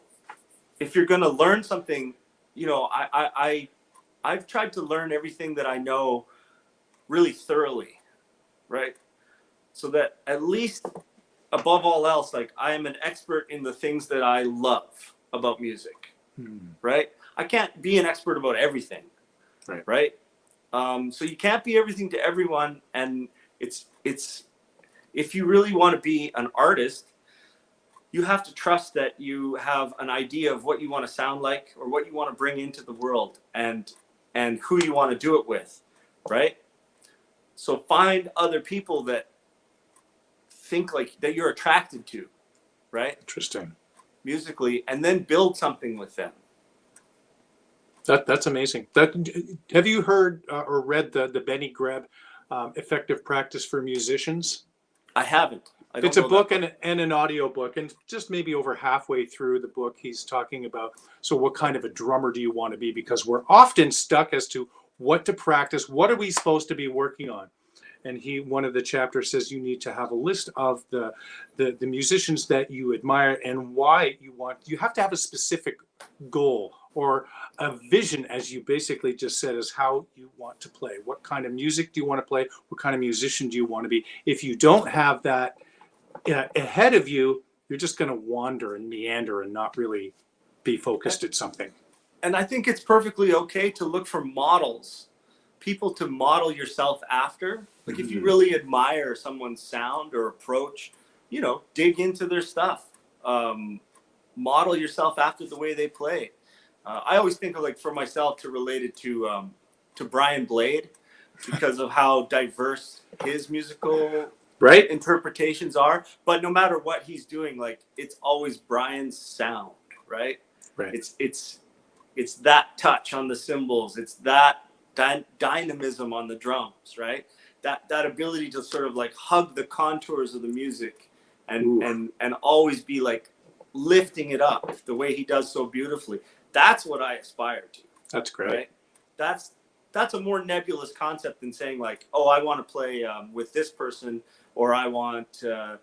if you're going to learn something, I've tried to learn everything that I know really thoroughly, right? So that at least above all else, like, I am an expert in the things that I love about music, right? I can't be an expert about everything, right? So you can't be everything to everyone, and it's if you really want to be an artist, you have to trust that you have an idea of what you want to sound like, or what you want to bring into the world, and who you want to do it with, right? So find other people that think like that you're attracted to, right? Interesting. Musically, and then build something with them. That's amazing. Have you heard or read the Benny Greb Effective Practice for Musicians? I haven't. It's a book and an audio book, and just maybe over halfway through the book, he's talking about, so what kind of a drummer do you want to be? Because we're often stuck as to what to practice. What are we supposed to be working on? And one of the chapters says you need to have a list of the musicians that you admire, and why you have to have a specific goal or a vision, as you basically just said, is how you want to play. What kind of music do you want to play? What kind of musician do you want to be? If you don't have that ahead of you, you're just going to wander and meander and not really be focused at something. And I think it's perfectly okay to look for models, people to model yourself after. Like, if you really admire someone's sound or approach, dig into their stuff. Model yourself after the way they play. I always think of, like, for myself, to relate it to Brian Blade, because of how diverse his musical interpretations are. But no matter what he's doing, like, it's always Brian's sound, right? It's that touch on the cymbals. It's that dynamism on the drums, right? That ability to sort of like hug the contours of the music and always be like lifting it up the way he does so beautifully. That's what I aspire to. That's great. Right? That's a more nebulous concept than saying like, oh, I want to play with this person, or I want to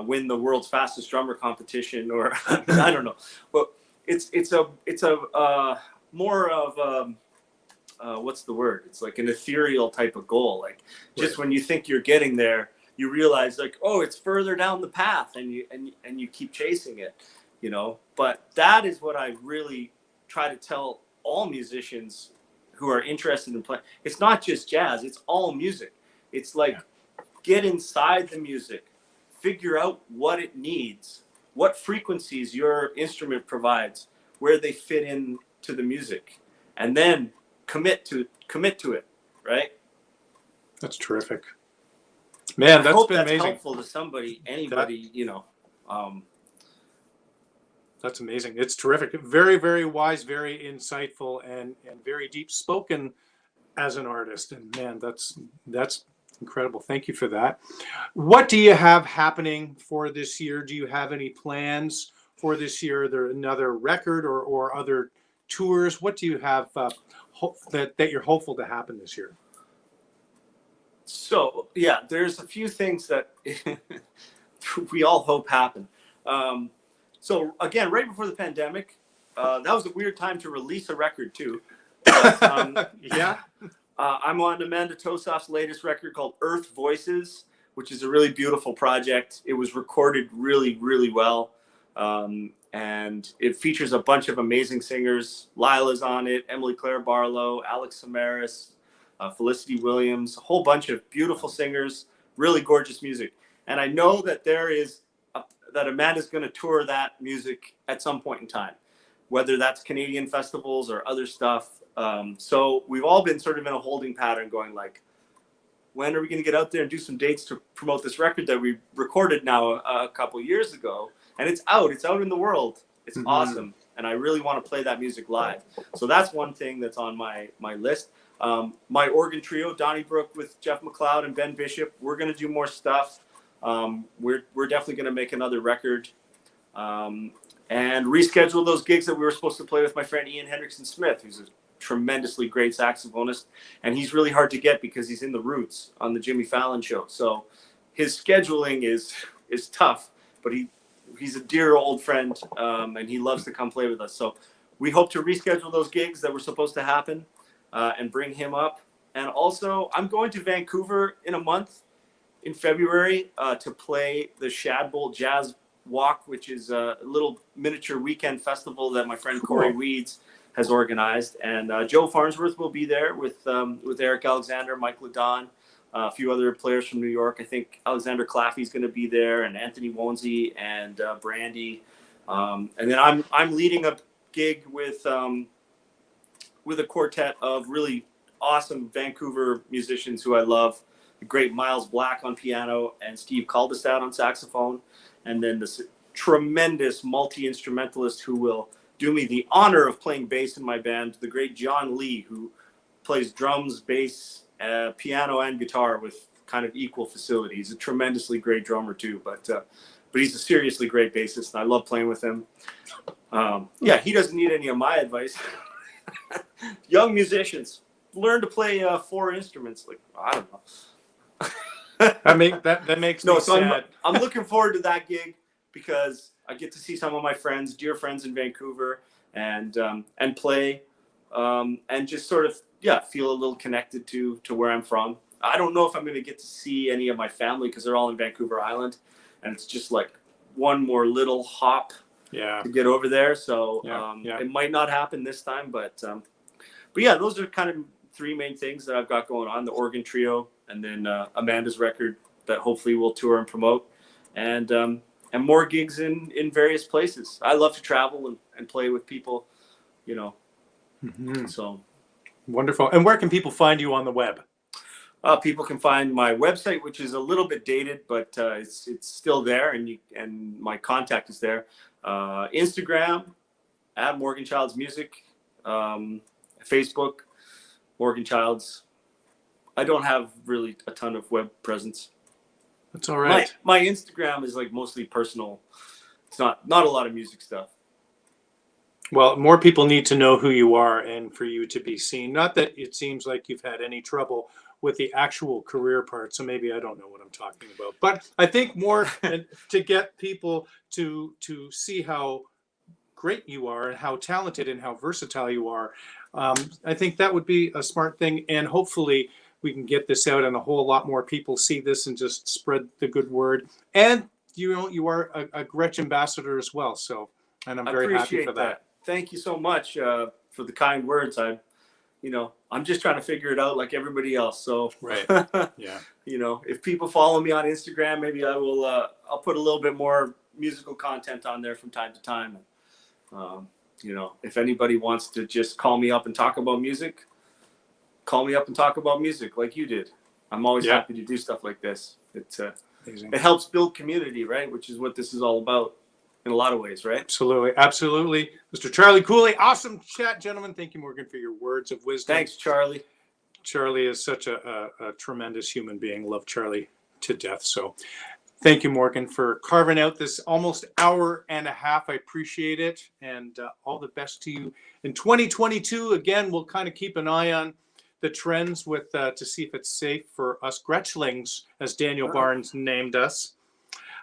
win the world's fastest drummer competition, or I don't know. But it's a more of what's the word? It's like an ethereal type of goal. Like, just when you think you're getting there, you realize like, oh, it's further down the path, and you keep chasing it, But that is what I really try to tell all musicians who are interested in playing. It's not just jazz; it's all music. It's like, get inside the music, figure out what it needs, what frequencies your instrument provides, where they fit in to the music, and then commit to it, right? That's terrific. Man, I that's hope been that's amazing. helpful to somebody, anybody, That's amazing. It's terrific. Very, very wise, very insightful, and very deep spoken as an artist. And man, that's incredible. Thank you for that. What do you have happening for this year? Do you have any plans for this year? There another record or other tours? What do you have that you're hopeful to happen this year? So yeah, there's a few things that we all hope happen. So again, right before the pandemic, that was a weird time to release a record too. But Yeah. I'm on Amanda Tosaf's latest record called Earth Voices, which is a really beautiful project. It was recorded really, really well. And it features a bunch of amazing singers. Lila's on it, Emily Claire Barlow, Alex Samaras, Felicity Williams, a whole bunch of beautiful singers, really gorgeous music. And I know that that Amanda's going to tour that music at some point in time, whether that's Canadian festivals or other stuff. So we've all been sort of in a holding pattern going like, when are we going to get out there and do some dates to promote this record that we recorded now a couple years ago? And it's out in the world. It's awesome. And I really want to play that music live. So that's one thing that's on my list. My organ trio, Donnybrook with Jeff McLeod and Ben Bishop, we're going to do more stuff. We're definitely going to make another record and reschedule those gigs that we were supposed to play with my friend Ian Hendrickson Smith, who's a tremendously great saxophonist. And he's really hard to get because he's in the Roots on the Jimmy Fallon show. So his scheduling is tough, but he's a dear old friend, and he loves to come play with us. So we hope to reschedule those gigs that were supposed to happen and bring him up. And also, I'm going to Vancouver in a month in February to play the Shadbolt Jazz Walk, which is a little miniature weekend festival that my friend Corey Weeds has organized. And Joe Farnsworth will be there with Eric Alexander, Mike Ladon, a few other players from New York. I think Alexander Claffey's going to be there, and Anthony Wonsey and Brandy. And then I'm leading a gig with a quartet of really awesome Vancouver musicians who I love. The great Miles Black on piano and Steve Caldestad on saxophone. And then this tremendous multi-instrumentalist who will do me the honor of playing bass in my band, the great John Lee, who plays drums, bass, piano, and guitar with kind of equal facility. He's a tremendously great drummer too, but he's a seriously great bassist, and I love playing with him. Yeah, he doesn't need any of my advice. Young musicians, learn to play 4 instruments. Like, I don't know. that makes me sad. I'm looking forward to that gig because I get to see some of my friends, dear friends in Vancouver, and play, and just sort of feel a little connected to where I'm from. I don't know if I'm going to get to see any of my family because they're all in Vancouver Island, and it's just like one more little hop to get over there. So it might not happen this time, but yeah, those are kind of 3 main things that I've got going on: the organ trio, and then Amanda's record that hopefully we'll tour and promote, and more gigs in various places. I love to travel and play with people, So Wonderful. And where can people find you on the web? People can find my website, which is a little bit dated, but it's still there, and my contact is there. Instagram at Morgan Childs Music, Facebook Morgan Childs. I don't have really a ton of web presence. That's all right. My Instagram is like mostly personal. It's not a lot of music stuff. Well, more people need to know who you are and for you to be seen. Not that it seems like you've had any trouble with the actual career part, so maybe I don't know what I'm talking about. But I think more to get people to see how great you are and how talented and how versatile you are. I think that would be a smart thing, and hopefully we can get this out and a whole lot more people see this and just spread the good word. And you are a Gretsch ambassador as well, so, and I'm very happy for that. Thank you so much for the kind words. I'm just trying to figure it out like everybody else. So right, yeah. If people follow me on Instagram, maybe I will. I'll put a little bit more musical content on there from time to time. If anybody wants to just call me up and talk about music, call me up and talk about music like you did. I'm always happy to do stuff like this. Amazing. It helps build community, right? Which is what this is all about in a lot of ways, right? Absolutely. Absolutely. Mr. Charlie Cooley, awesome chat, gentlemen. Thank you, Morgan, for your words of wisdom. Thanks, Charlie. Charlie is such a tremendous human being. Love Charlie to death. So thank you, Morgan, for carving out this almost hour and a half. I appreciate it. And all the best to you in 2022. Again, we'll kind of keep an eye on the trends with to see if it's safe for us Gretchlings, as Daniel Barnes named us,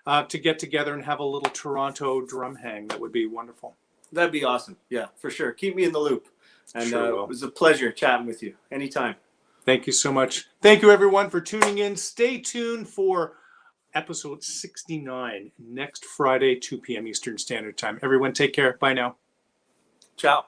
to get together and have a little Toronto drum hang. That would be wonderful. That'd be awesome. Yeah, for sure. Keep me in the loop. And Sure it was a pleasure chatting with you. Anytime. Thank you so much. Thank you, everyone, for tuning in. Stay tuned for episode 69 next Friday, 2 p.m. Eastern Standard Time. Everyone, take care. Bye now. Ciao.